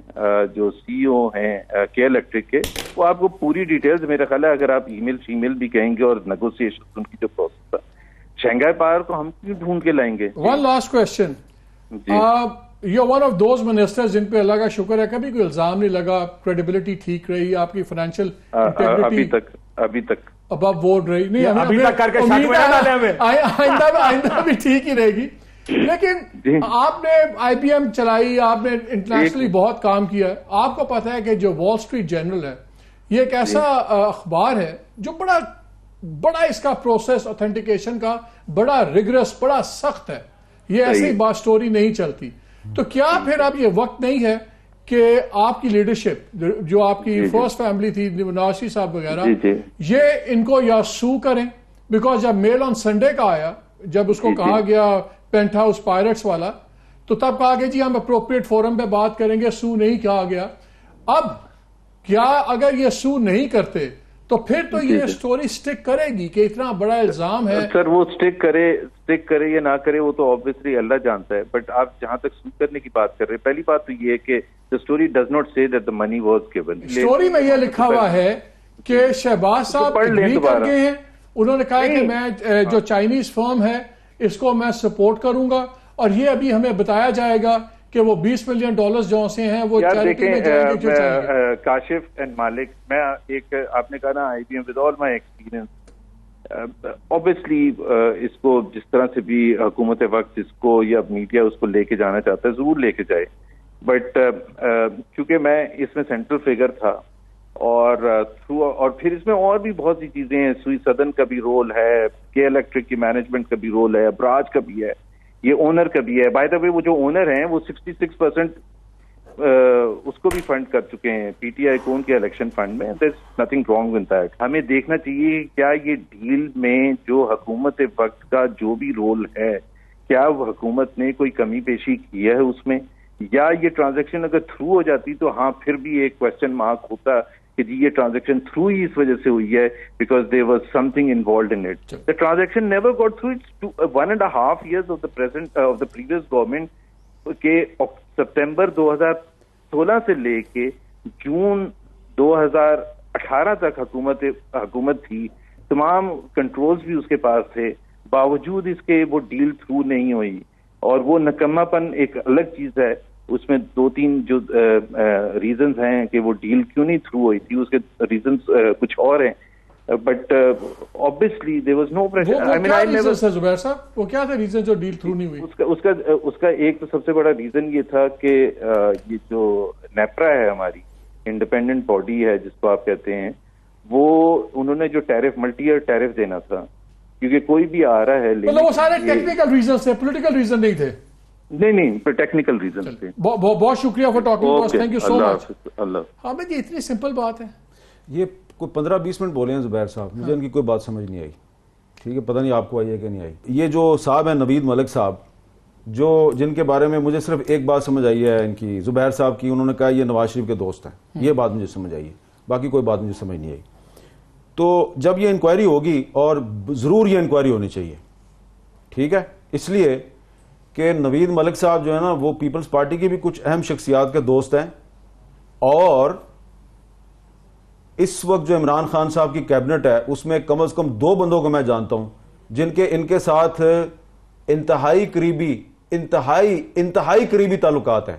جو سی او ہیں کے الیکٹرک کے، وہ آپ کو پوری ڈیٹیلز میرا خیال ہے اگر آپ ای میل شی میل بھی کہیں گے اور نیگوسیشن ان کی جو پروسیس تھا، شنگھائی پاور کو ہم کیوں ڈھونڈ کے لائیں گے؟ One last question, you one of those minister جن پہ اللہ کا شکر ہے کبھی کوئی الزام نہیں لگا، کریڈیبلٹی ٹھیک رہی، آپ کی فائنینشیل ابھی تک ابو ووٹ رہی نہیں، ابھی تک کر کے آئندہ بھی ٹھیک ہی رہے گی، لیکن آپ نے آئی بی ایم چلائی، آپ نے انٹرنیشنلی بہت کام کیا ہے، آپ کو پتا ہے کہ جو وال اسٹریٹ جرنل ہے یہ ایک ایسا اخبار ہے جو بڑا اس کا پروسیس اوتھینٹیکیشن کا بڑا ریگرس، بڑا سخت ہے، یہ ایسی بات سٹوری نہیں چلتی، تو کیا پھر اب یہ وقت نہیں ہے کہ آپ کی لیڈرشپ جو آپ کی فرسٹ فیملی تھی نواز شریف صاحب وغیرہ، یہ ان کو یا سو کریں؟ بیکاز جب میل آن سنڈے کا آیا، جب اس کو کہا گیا پینٹ ہاؤس پائرٹس والا، تو تب کہا گیا جی ہم اپروپریٹ فورم پہ بات کریں گے، سو نہیں کہا گیا۔ اب کیا اگر یہ سو نہیں کرتے تو پھر تو یہ سٹوری سٹک کرے گی کہ اتنا بڑا الزام ہے؟ سر وہ سٹک کرے یا نہ کرے وہ تو obviously اللہ جانتا ہے، بٹ آپ جہاں تک سو کرنے کی بات کر رہے ہیں، پہلی بات تو یہ ہے کہ the story does not say that the money was given۔ Story میں یہ لکھا ہوا ہے کہ شہباز صاحب اگری کر گئے ہیں، انہوں نے کہا کہ میں جو چائنیز فرم ہے اس کو میں سپورٹ کروں گا، اور یہ ابھی ہمیں بتایا جائے گا کہ وہ $20 ملین جو سے ہیں وہ چیریٹی میں جائیں گے جو چاہیے۔ کاشف اینڈ مالک، میں ایک آپ نے کہا نا I B M with all my experience, obviously اس کو جس طرح سے بھی حکومت وقت اس کو یا میڈیا اس کو لے کے جانا چاہتا ہے ضرور لے کے جائے، بٹ کیونکہ میں اس میں سینٹرل فگر تھا اور پھر اس میں اور بھی بہت سی چیزیں ہیں، سوئی سدن کا بھی رول ہے، کے الیکٹرک کی مینجمنٹ کا بھی رول ہے، ابراج کا بھی ہے، یہ اونر کا بھی ہے۔ بائی دا وے وہ جو اونر ہیں وہ 66% اس کو بھی فنڈ کر چکے ہیں پی ٹی آئی کو ان کے الیکشن فنڈ میں، there is nothing wrong with that. ہمیں دیکھنا چاہیے کیا یہ ڈیل میں جو حکومت وقت کا جو بھی رول ہے، کیا وہ حکومت نے کوئی کمی پیشی کی ہے اس میں، یا یہ ٹرانزیکشن اگر تھرو ہو جاتی تو ہاں پھر بھی ایک کوشچن مارک ہوتا کہ جی یہ ٹرانزیکشن تھرو ہی اس وجہ سے ہوئی ہے because there was something involved in it. The transaction never got through, it's 1.5 years of the previous government کے سپتمبر 2016 سے لے کے جون 2018 تک حکومت تھی، تمام کنٹرولز بھی اس کے پاس تھے، باوجود اس کے وہ ڈیل تھرو نہیں ہوئی، اور وہ نکما پن ایک الگ چیز ہے، اس میں 2-3 جو ریزنز ہیں کہ وہ ڈیل کیوں نہیں تھرو ہوئی تھی، اس کے ریزنز کچھ اور ہیں، but obviously there was no pressure۔ زبیر صاحب وہ کیا تھا ریزن جو ڈیل تھرو نہیں ہوئی؟ اس کا ایک تو سب سے بڑا ریزن یہ تھا کہ یہ جو نیپرا ہے ہماری انڈیپینڈنٹ باڈی ہے جس کو آپ کہتے ہیں، وہ انہوں نے جو ٹیرف ملٹی ایئر ٹیرف دینا تھا، کیونکہ کوئی بھی آ رہا ہے مطلب وہ سارے ٹیکنیکل ریزن تھے، پولیٹیکل ریزن نہیں تھے؟ نہیں ٹیکنیکل ریزن تھے۔ بہت شکریہ for talking, thank you so much. اللہ حامد یہ اتنی سمپل بات ہے، یہ کوئی 15-20 منٹ بولے ہیں زبیر صاحب، مجھے ان کی کوئی بات سمجھ نہیں آئی، ٹھیک ہے، پتہ نہیں آپ کو آئی ہے کہ نہیں آئی۔ یہ جو صاحب ہیں نوید ملک صاحب، جو جن کے بارے میں مجھے صرف ایک بات سمجھ آئی ہے ان کی، زبیر صاحب کی، انہوں نے کہا یہ نواز شریف کے دوست ہیں، یہ بات مجھے سمجھ آئی ہے، باقی کوئی بات مجھے سمجھ نہیں آئی۔ تو جب یہ انکوائری ہوگی، اور ضرور یہ انکوائری ہونی چاہیے، ٹھیک ہے، اس لیے کہ نوید ملک صاحب جو ہے نا وہ پیپلز پارٹی کی بھی کچھ اہم شخصیات کے دوست ہیں، اور اس وقت جو عمران خان صاحب کی کیبنٹ ہے اس میں کم از کم 2 بندوں کو میں جانتا ہوں جن کے ان کے ساتھ انتہائی قریبی تعلقات ہیں،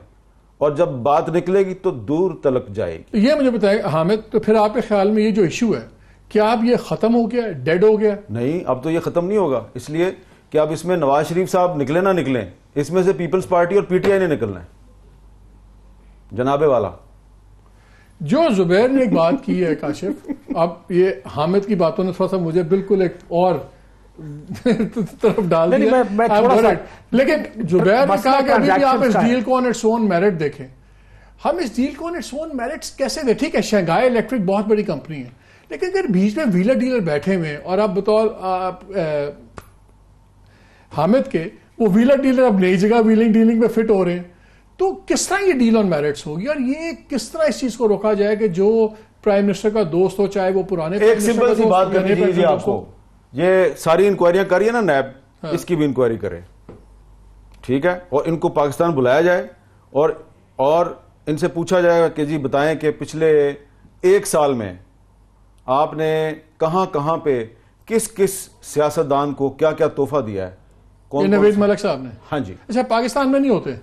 اور جب بات نکلے گی تو دور تلک جائے گی۔ یہ مجھے بتائیں حامد، تو پھر آپ کے خیال میں یہ جو ایشو ہے کیا اب یہ ختم ہو گیا، ڈیڈ ہو گیا؟ نہیں، اب تو یہ ختم نہیں ہوگا، اس لیے کہ اب اس میں نواز شریف صاحب نکلے نہ نکلیں، اس میں سے پیپلز پارٹی اور پی ٹی آئی نے نکلنا ہے جناب والا۔ جو زبیر نے ایک بات کی ہے کاشف، اب یہ حامد کی باتوں نے تھوڑا سا مجھے بالکل ایک اور طرف ڈال دیا، لیکن زبیر نے کہا کہ ابھی بھی آپ اس ڈیل کو آن اٹس اون میرٹ دیکھیں۔ ہم اس ڈیل کو آن اٹس اون میرٹس کیسے دیں؟ ٹھیک ہے شنگھائی الیکٹرک بہت بڑی کمپنی ہے، لیکن اگر بیچ میں ویلر ڈیلر بیٹھے ہوئے اور اب بطور حامد کے وہ ویلر ڈیلر اب نئی جگہ ویلنگ ڈیلنگ میں فٹ ہو رہے ہیں، تو کس طرح یہ ڈیل آن میرٹس ہوگی، اور یہ کس طرح اس چیز کو روکا جائے کہ جو پرائم منسٹر کا دوست ہو، چاہے وہ پرانے ایک سمپل سی بات کرنی چاہیے آپ کو، یہ ساری انکوائریاں کریے نا نیب، اس کی بھی انکوائری کرے، ٹھیک ہے، اور ان کو پاکستان بلایا جائے اور ان سے پوچھا جائے گا کہ جی بتائیں کہ پچھلے 1 سال میں آپ نے کہاں کہاں پہ کس کس سیاستدان کو کیا کیا تحفہ دیا ہے. یہ نوید ملک صاحب نے. ہاں جی. اچھا پاکستان میں نہیں ہوتے؟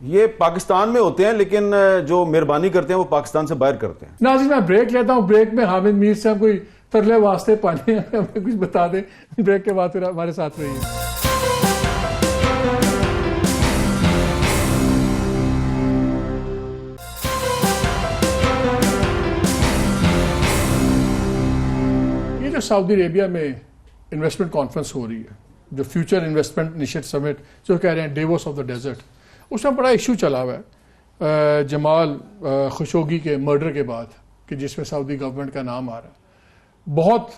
یہ پاکستان میں ہوتے ہیں لیکن جو مہربانی کرتے ہیں وہ پاکستان سے باہر کرتے ہیں. ناظرین میں بریک لیتا ہوں. بریک میں حامد میر صاحب کوئی ترلے واسطے پانے ہیں ہمیں کچھ بتا دیں. بریک کے بعد پھر ہمارے ساتھ رہیے. یہ جو سعودی عربیہ میں انویسٹمنٹ کانفرنس ہو رہی ہے, جو فیوچر انویسٹمنٹ انیشیٹو سمٹ جو کہہ رہے ہیں ڈیووس آف دا ڈیزرٹ, اس میں بڑا ایشو چلا ہوا ہے جمال خشوگی کے مرڈر کے بعد, کہ جس میں سعودی گورنمنٹ کا نام آ رہا ہے. بہت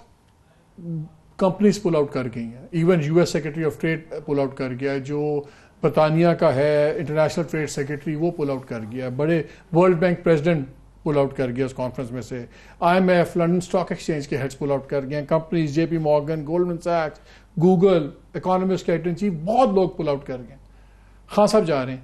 کمپنیز پل آؤٹ کر گئی ہیں, even U S secretary of trade pull out کر گیا ہے, جو برطانیہ کا ہے انٹرنیشنل ٹریڈ سیکرٹری وہ پل آؤٹ کر گیا, بڑے World Bank president pull out کر گیا اس کانفرنس میں سے, I M F, London stock exchange کے ہیڈز پل آؤٹ کر گئے, companies J P Morgan, Goldman سیکس, Google, economist editor in chief, بہت لوگ پل آؤٹ کر گئے. خان صاحب جا رہے ہیں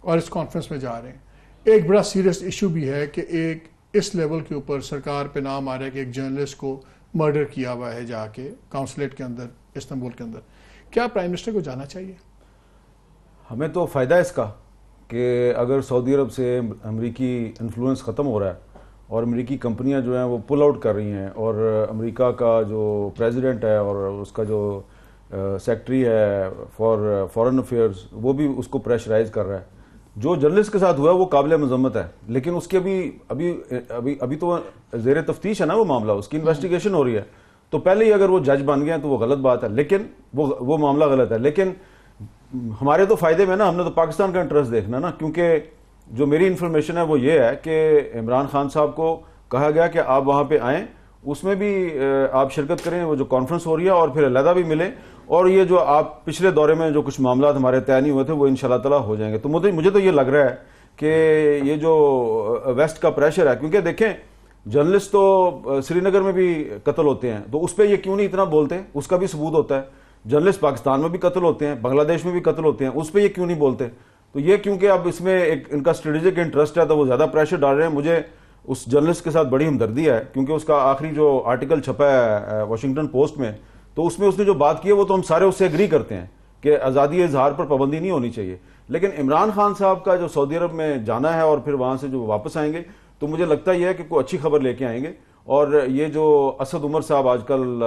اور اس کانفرنس میں جا رہے ہیں. ایک بڑا سیریس ایشو بھی ہے کہ ایک اس لیول کے اوپر سرکار پہ نام آ رہا ہے کہ ایک جرنلسٹ کو مرڈر کیا ہوا ہے جا کے کاؤنسلیٹ کے اندر استنبول کے اندر. کیا پرائم منسٹر کو جانا چاہیے؟ ہمیں تو فائدہ ہے اس کا کہ اگر سعودی عرب سے امریکی انفلوئنس ختم ہو رہا ہے اور امریکی کمپنیاں جو ہیں وہ پل آؤٹ کر رہی ہیں, اور امریکہ کا جو پریزیڈنٹ ہے اور اس کا جو سیکٹری ہے فارن افیئرز وہ بھی اس کو پریشرائز کر رہا ہے. جو جرنلسٹ کے ساتھ ہوا ہے وہ قابل مذمت ہے, لیکن اس کے ابھی تو زیر تفتیش ہے نا وہ معاملہ, اس کی انویسٹیگیشن ہو رہی ہے. تو پہلے ہی اگر وہ جج بن گئے ہیں تو وہ غلط بات ہے, لیکن وہ معاملہ غلط ہے. لیکن ہمارے تو فائدے میں نا, ہم نے تو پاکستان کا انٹرسٹ دیکھنا نا, کیونکہ جو میری انفارمیشن ہے وہ یہ ہے کہ عمران خان صاحب کو کہا گیا کہ آپ وہاں پہ آئیں, اس میں بھی آپ شرکت کریں, وہ جو کانفرنس ہو رہی ہے, اور پھر علیحدہ بھی ملیں, اور یہ جو آپ پچھلے دورے میں جو کچھ معاملات ہمارے طے نہیں ہوئے تھے وہ انشاءاللہ تعالیٰ ہو جائیں گے. تو مجھے تو یہ لگ رہا ہے کہ یہ جو ویسٹ کا پریشر ہے, کیونکہ دیکھیں جرنلسٹ تو سری نگر میں بھی قتل ہوتے ہیں, تو اس پہ یہ کیوں نہیں اتنا بولتے, اس کا بھی ثبوت ہوتا ہے. جرنلسٹ پاکستان میں بھی قتل ہوتے ہیں, بنگلہ دیش میں بھی قتل ہوتے ہیں, اس پہ یہ کیوں نہیں بولتے. تو یہ کیونکہ اب اس میں ایک ان کا اسٹریٹجک انٹرسٹ ہے تو وہ زیادہ پریشر ڈال رہے ہیں. مجھے اس جرنلسٹ کے ساتھ بڑی ہمدردی ہے, کیونکہ اس کا آخری جو آرٹیکل چھپا ہے واشنگٹن پوسٹ میں, تو اس میں اس نے جو بات کی ہے وہ تو ہم سارے اس سے ایگری کرتے ہیں کہ آزادی اظہار پر پابندی نہیں ہونی چاہیے. لیکن عمران خان صاحب کا جو سعودی عرب میں جانا ہے اور پھر وہاں سے جو واپس آئیں گے, تو مجھے لگتا یہ ہے کہ کوئی اچھی خبر لے کے آئیں گے. اور یہ جو اسد عمر صاحب آج کل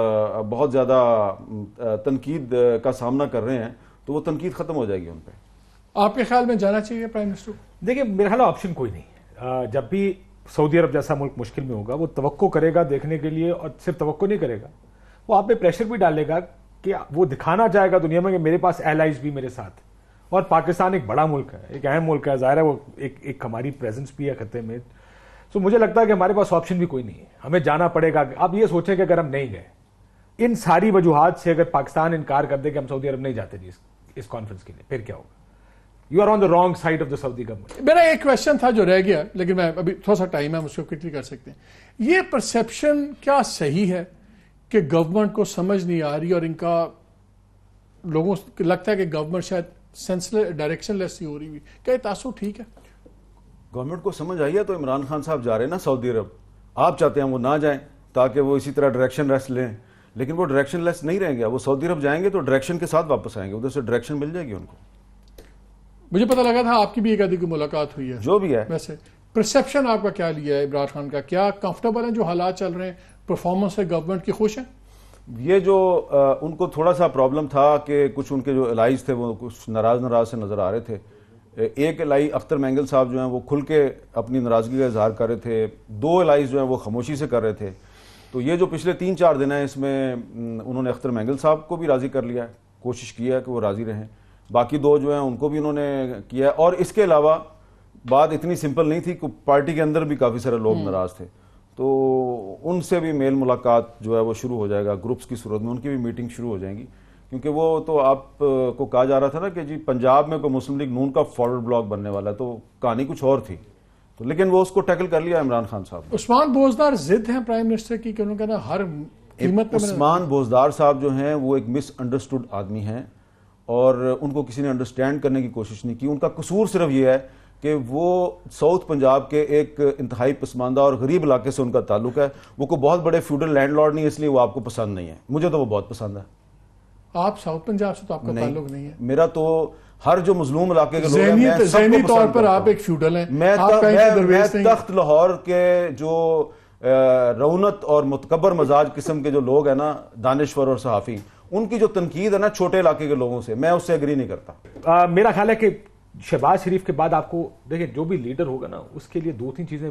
بہت زیادہ تنقید کا سامنا کر رہے ہیں, تو وہ تنقید ختم ہو جائے گی ان پہ. آپ کے خیال میں جانا چاہیے پرائم منسٹر؟ دیکھیں میرا خیال آپشن کوئی نہیں. جب بھی سعودی عرب جیسا ملک مشکل میں ہوگا وہ توقع کرے گا دیکھنے کے لیے, اور صرف توقع نہیں کرے گا, وہ آپ پہ پریشر بھی ڈالے گا کہ وہ دکھانا چاہے گا دنیا میں کہ میرے پاس ایلائز بھی میرے ساتھ. اور پاکستان ایک بڑا ملک ہے, ایک اہم ملک ہے, ظاہر ہے وہ ایک ہماری پریزنس بھی ہے خطے میں. تو مجھے لگتا ہے کہ ہمارے پاس آپشن بھی کوئی نہیں ہے, ہمیں جانا پڑے گا. آپ یہ سوچیں کہ اگر ہم نہیں گئے ان ساری وجوہات سے, اگر پاکستان انکار کر دے کہ ہم سعودی عرب نہیں جاتے جی اس کانفرنس کے لیے, پھر کیا ہوگا؟ You are on the wrong side of the Saudi government. میرا ایک کوشچن تھا جو رہ گیا, لیکن میں ابھی تھوڑا سا ٹائم ہے, ہم اس کو کوئکلی کر سکتے ہیں. یہ پرسیپشن کیا صحیح ہے کہ گورنمنٹ کو سمجھ نہیں آ رہی, اور ان کا لوگوں کو لگتا ہے کہ گورنمنٹ شاید ڈائریکشن لیس ہی ہو رہی ہوئی, کیا یہ تاثر ٹھیک ہے؟ گورنمنٹ کو سمجھ آئی ہے تو عمران خان صاحب جا رہے ہیں نا سعودی عرب, آپ چاہتے ہیں وہ نہ جائیں تاکہ وہ اسی طرح ڈائریکشن لیس لیں, لیکن وہ ڈائریکشن لیس نہیں رہیں گے. وہ سعودی عرب جائیں گے تو ڈائریکشن کے ساتھ واپس آئیں گے, ادھر سے ڈائریکشن مل جائے گی ان کو. مجھے پتہ لگا تھا آپ کی بھی ایک آدھی کی ملاقات ہوئی ہے. جو بھی ہے, ویسے پرسیپشن آپ کا کیا لیا ہے عمران خان کا؟ کیا کمفرٹیبل ہیں جو حالات چل رہے ہیں, پرفارمنس ہے گورنمنٹ کی, خوش ہیں؟ یہ جو ان کو تھوڑا سا پرابلم تھا کہ کچھ ان کے جو الائز تھے وہ کچھ ناراض سے نظر آ رہے تھے. ایک الائی اختر مینگل صاحب جو ہیں وہ کھل کے اپنی ناراضگی کا اظہار کر رہے تھے, 2 الائز جو ہیں وہ خاموشی سے کر رہے تھے. تو یہ جو پچھلے 3-4 دن ہیں اس میں انہوں نے اختر مینگل صاحب کو بھی راضی کر لیا ہے, کوشش کی ہے کہ وہ راضی رہیں. باقی 2 جو ہیں ان کو بھی انہوں نے کیا ہے. اور اس کے علاوہ بات اتنی سمپل نہیں تھی کہ پارٹی کے اندر بھی کافی سارے لوگ ناراض تھے, تو ان سے بھی میل ملاقات جو ہے وہ شروع ہو جائے گا گروپس کی صورت میں, ان کی بھی میٹنگ شروع ہو جائیں گی. کیونکہ وہ تو آپ کو کہا جا رہا تھا نا کہ جی پنجاب میں کوئی مسلم لیگ نون کا فارورڈ بلاک بننے والا ہے, تو کہانی کچھ اور تھی, تو لیکن وہ اس کو ٹیکل کر لیا عمران خان صاحب. عثمان بوزدار ضد ہیں پرائم منسٹر کی کہ انہوں نے کہا ہر قیمت پہ. عثمان بوزدار صاحب جو ہیں وہ ایک مس انڈرسٹوڈ آدمی ہیں, اور ان کو کسی نے انڈرسٹینڈ کرنے کی کوشش نہیں کی. ان کا قصور صرف یہ ہے کہ وہ ساؤتھ پنجاب کے ایک انتہائی پسماندہ اور غریب علاقے سے ان کا تعلق ہے. وہ کوئی بہت بڑے فیوڈل لینڈ لارڈ نہیں ہے, اس لیے وہ آپ کو پسند نہیں ہے. مجھے تو وہ بہت پسند ہے. آپ ساؤتھ پنجاب سے تو آپ کا تعلق نہیں ہے. میرا تو ہر جو مظلوم علاقے کے لوگ ہیں, میں سب کو ذہنی پسند طور پر کرتا آپ ہوں. ایک فیوڈل ہیں. میں تخت لاہور کے جو رونت اور متکبر مزاج قسم کے جو لوگ ہیں نا, دانشور اور صحافی, ان کی جو تنقید ہے نا چھوٹے علاقے کے لوگوں سے, میں اس سے اگری نہیں کرتا. میرا خیال ہے کہ شہباز شریف کے بعد آپ کو دیکھیں جو بھی لیڈر ہوگا نا, اس کے لیے 2-3 چیزیں,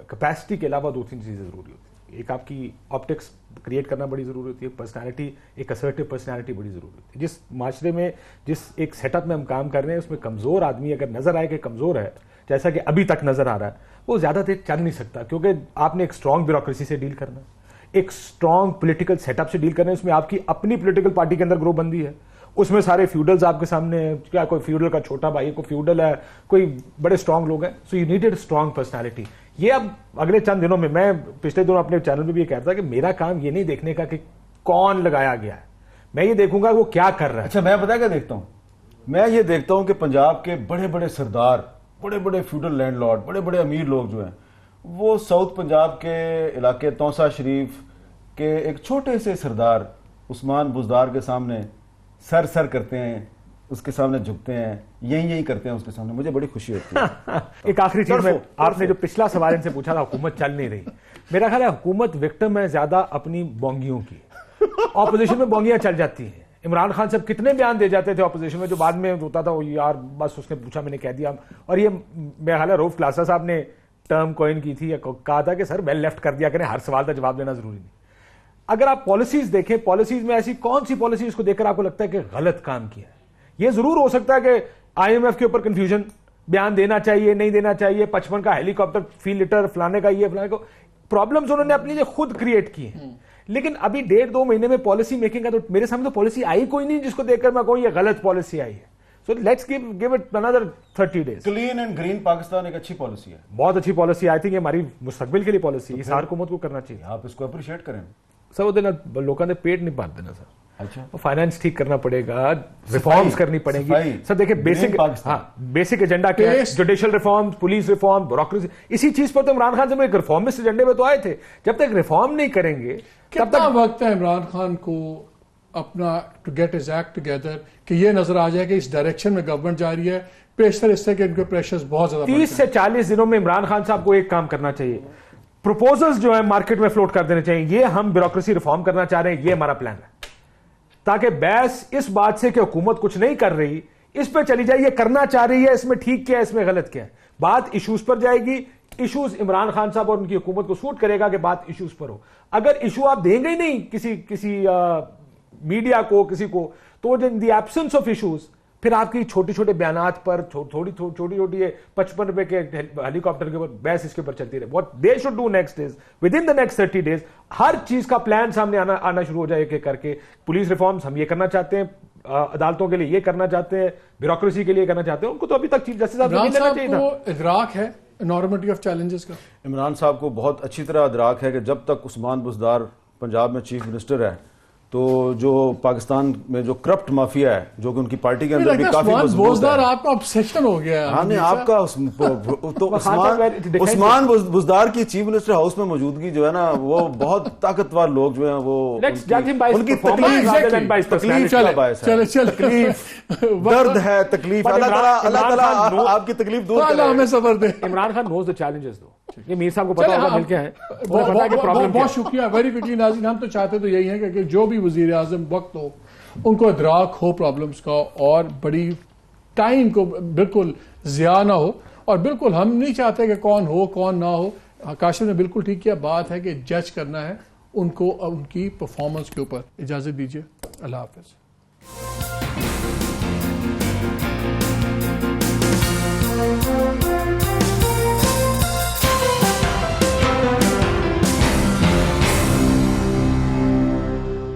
کیپیسٹی کے علاوہ 2-3 چیزیں ضروری ہوتی ہیں. ایک آپ کی آپٹکس کریٹ کرنا بڑی ضروری ہوتی ہے, پرسنالٹی, ایک اسرٹیو پرسنالٹی بڑی ضروری ہوتی ہے. جس معاشرے میں, جس ایک سیٹ اپ میں ہم کام کر رہے ہیں, اس میں کمزور آدمی اگر نظر آئے کہ کمزور ہے, جیسا کہ ابھی تک نظر آ رہا ہے, وہ زیادہ دیر چل نہیں سکتا, کیونکہ آپ نے ایک اسٹرانگ بیوروکریسی سے ڈیل کرنا ہے, ایک اسٹرانگ پولیٹیکل سیٹ اپ سے ڈیل کرنا ہے. اس میں آپ کی اپنی پولیٹیکل پارٹی کے اندر گروہ بندی ہے, اس میں سارے فیوڈلز آپ کے سامنے ہیں, کیا کوئی فیوڈل کا چھوٹا بھائی, کوئی فیوڈل ہے, کوئی بڑے اسٹرانگ لوگ ہیں. So you needed strong personality. یہ اب اگلے چند دنوں میں پچھلے دنوں اپنے چینل میں بھی یہ کہتا تھا کہ میرا کام یہ نہیں دیکھنے کا کہ کون لگایا گیا ہے, میں یہ دیکھوں گا وہ کیا کر رہا ہے. اچھا, میں پتا کیا دیکھتا ہوں, میں یہ دیکھتا ہوں کہ پنجاب کے بڑے بڑے سردار, بڑے بڑے فیوڈل لینڈ لارڈ, بڑے بڑے امیر لوگ جو ہیں, وہ ساؤتھ پنجاب کے علاقے توسا شریف کے ایک چھوٹے سے سردار عثمان بزدار کے سامنے سر کرتے ہیں, اس کے سامنے جھکتے ہیں, یہی کرتے ہیں اس کے سامنے. مجھے بڑی خوشی ہوتی ہے. ایک آخری چیز میں, آپ نے جو پچھلا سوال ان سے پوچھا تھا حکومت چل نہیں رہی, میرا خیال ہے حکومت وکٹم ہے زیادہ اپنی بونگیوں کی. اپوزیشن میں بونگیاں چل جاتی ہیں. عمران خان صاحب کتنے بیان دے جاتے تھے اپوزیشن میں, جو بعد میں ہوتا تھا وہ یار بس اس نے پوچھا میں نے کہہ دیا. اور یہ میرا خیال ہے روف کلاسا صاحب نے ٹرم کوئن کی تھی, کہا تھا کہ سر ویل لیفٹ کر دیا کریں, ہر سوال کا جواب دینا ضروری نہیں. اگر آپ پالیسیز دیکھیں, پالیسیز میں ایسی کون سی پالیسیز کو دیکھ کر آپ کو لگتا ہے کہ غلط کام کیا ہے؟ یہ ضرور ہو سکتا ہے کہ آئی ایم ایف کے اوپر کنفیوژن, بیان دینا چاہیے نہیں دینا چاہیے, 55 کا ہیلی کاپٹر فی لیٹر فلانے کا, یہ فلانے کو پرابلمز انہوں نے اپنی لیے خود کریٹ کی ہیں. لیکن ابھی 1.5-2 مہینے میں پالیسی میکنگ کا تو میرے سامنے تو پالیسی آئی کوئی نہیں جس کو دیکھ کر میں کہوں یہ غلط پالیسی آئی ہے. So let's give it another 30 days. Clean and green Pakistan ایک اچھی پالیسی ہے, بہت اچھی پالیسی. آئی تھنک یہ ہماری مستقبل کے لیے پالیسی ہے, سار حکومت کو کرنا چاہیے. آپ اس کو اپریشیٹ کریں. سر وہ دینا لوگوں نے پیٹ نہیں پات دینا سر. اچھا, فائنانس ٹھیک کرنا پڑے گا, ریفارمز کرنی پڑیں گی. سر دیکھیں بیسک ایجنڈا کیا ہے, judicial reform, police reform, bureaucracy, اسی چیز پر تو عمران خان سے ایک ریفارمسٹ ایجنڈے میں تو آئے تھے. جب تک ریفارم نہیں کریں گے تب کتنا وقت ہے عمران خان کو اپنا to get his act together کہ یہ نظر آ جائے کہ اس ڈائریکشن میں گورنمنٹ جا رہی ہے, پیشتر اس سے کہ ان کے پریشرز بہت زیادہ 30 سے 40 دنوں میں عمران خان صاحب کو ایک کام کرنا چاہیے, پروپوزلز جو ہیں مارکیٹ میں فلوٹ کر دینے چاہیے, یہ ہم بیوروکریسی ریفارم کرنا چاہ رہے ہیں, یہ ہمارا پلان ہے, تاکہ بحث اس بات سے کہ حکومت کچھ نہیں کر رہی اس پہ چلی جائے, یہ کرنا چاہ رہی ہے, اس میں ٹھیک کیا ہے, اس میں غلط کیا ہے. بات ایشوز پر جائے گی, ایشوز عمران خان صاحب اور ان کی حکومت کو سوٹ کرے گا کہ بات ایشوز پر ہو. اگر ایشو آپ دیں گے ہی نہیں کسی میڈیا کو, کسی کو, تو ان دی ایبسنس آف ایشوز پھر آپ کی چھوٹے چھوٹے بیانات پر چھوٹی 55 روپے کے ہیلی کاپٹر کے اوپر بحث اس کے اوپر چلتی رہے. What they should do next is with in the next 30 days ہر چیز کا پلان سامنے آنا شروع ہو جائے کہ کر کے پولیس ریفارمز ہم یہ کرنا چاہتے ہیں, عدالتوں کے لیے یہ کرنا چاہتے ہیں, بیوروکریسی کے لیے کرنا چاہتے ہیں. ان کو تو ابھی تک چیف جسٹس صاحب نہیں لینا چاہیے تھا. ادراک ہے انارمٹی آف چیلنجز کا. عمران صاحب کو بہت اچھی طرح ادراک ہے کہ جب تک عثمان بزدار پنجاب میں چیف منسٹر ہے تو جو پاکستان میں جو کرپٹ مافیا ہے, جو کہ ان کی پارٹی کے اندر بھی کافی مضبوط ہے. آپ کا obsession ہو گیا ہے. ہاں نہیں, آپ کا تو عثمان بزدار کی چیف منسٹر ہاؤس میں موجودگی جو ہے نا, وہ بہت طاقتور لوگ جو ہیں وہ ان کی تکلیف درد ہے, تکلیف, اللہ تعالیٰ آپ کی تکلیف دور کرے, ہمیں صبر دے. Imran Khan knows the challenges though. یہ میر صاحب کو پتا ہوگا, مل کے ہیں, بہت شکریہ. ویری کوئکلی ناظرین, ہم تو چاہتے تو یہی ہیں کہ جو بھی وزیر اعظم وقت ہو ان کو ادراک ہو پرابلمس کا, اور بڑی ٹائم کو بالکل ضیاع نہ ہو, اور بالکل ہم نہیں چاہتے کہ کون ہو کون نہ ہو. کاشف نے بالکل ٹھیک کیا, بات ہے کہ جج کرنا ہے ان کو ان کی پرفارمنس کے اوپر. اجازت دیجیے, اللہ حافظ.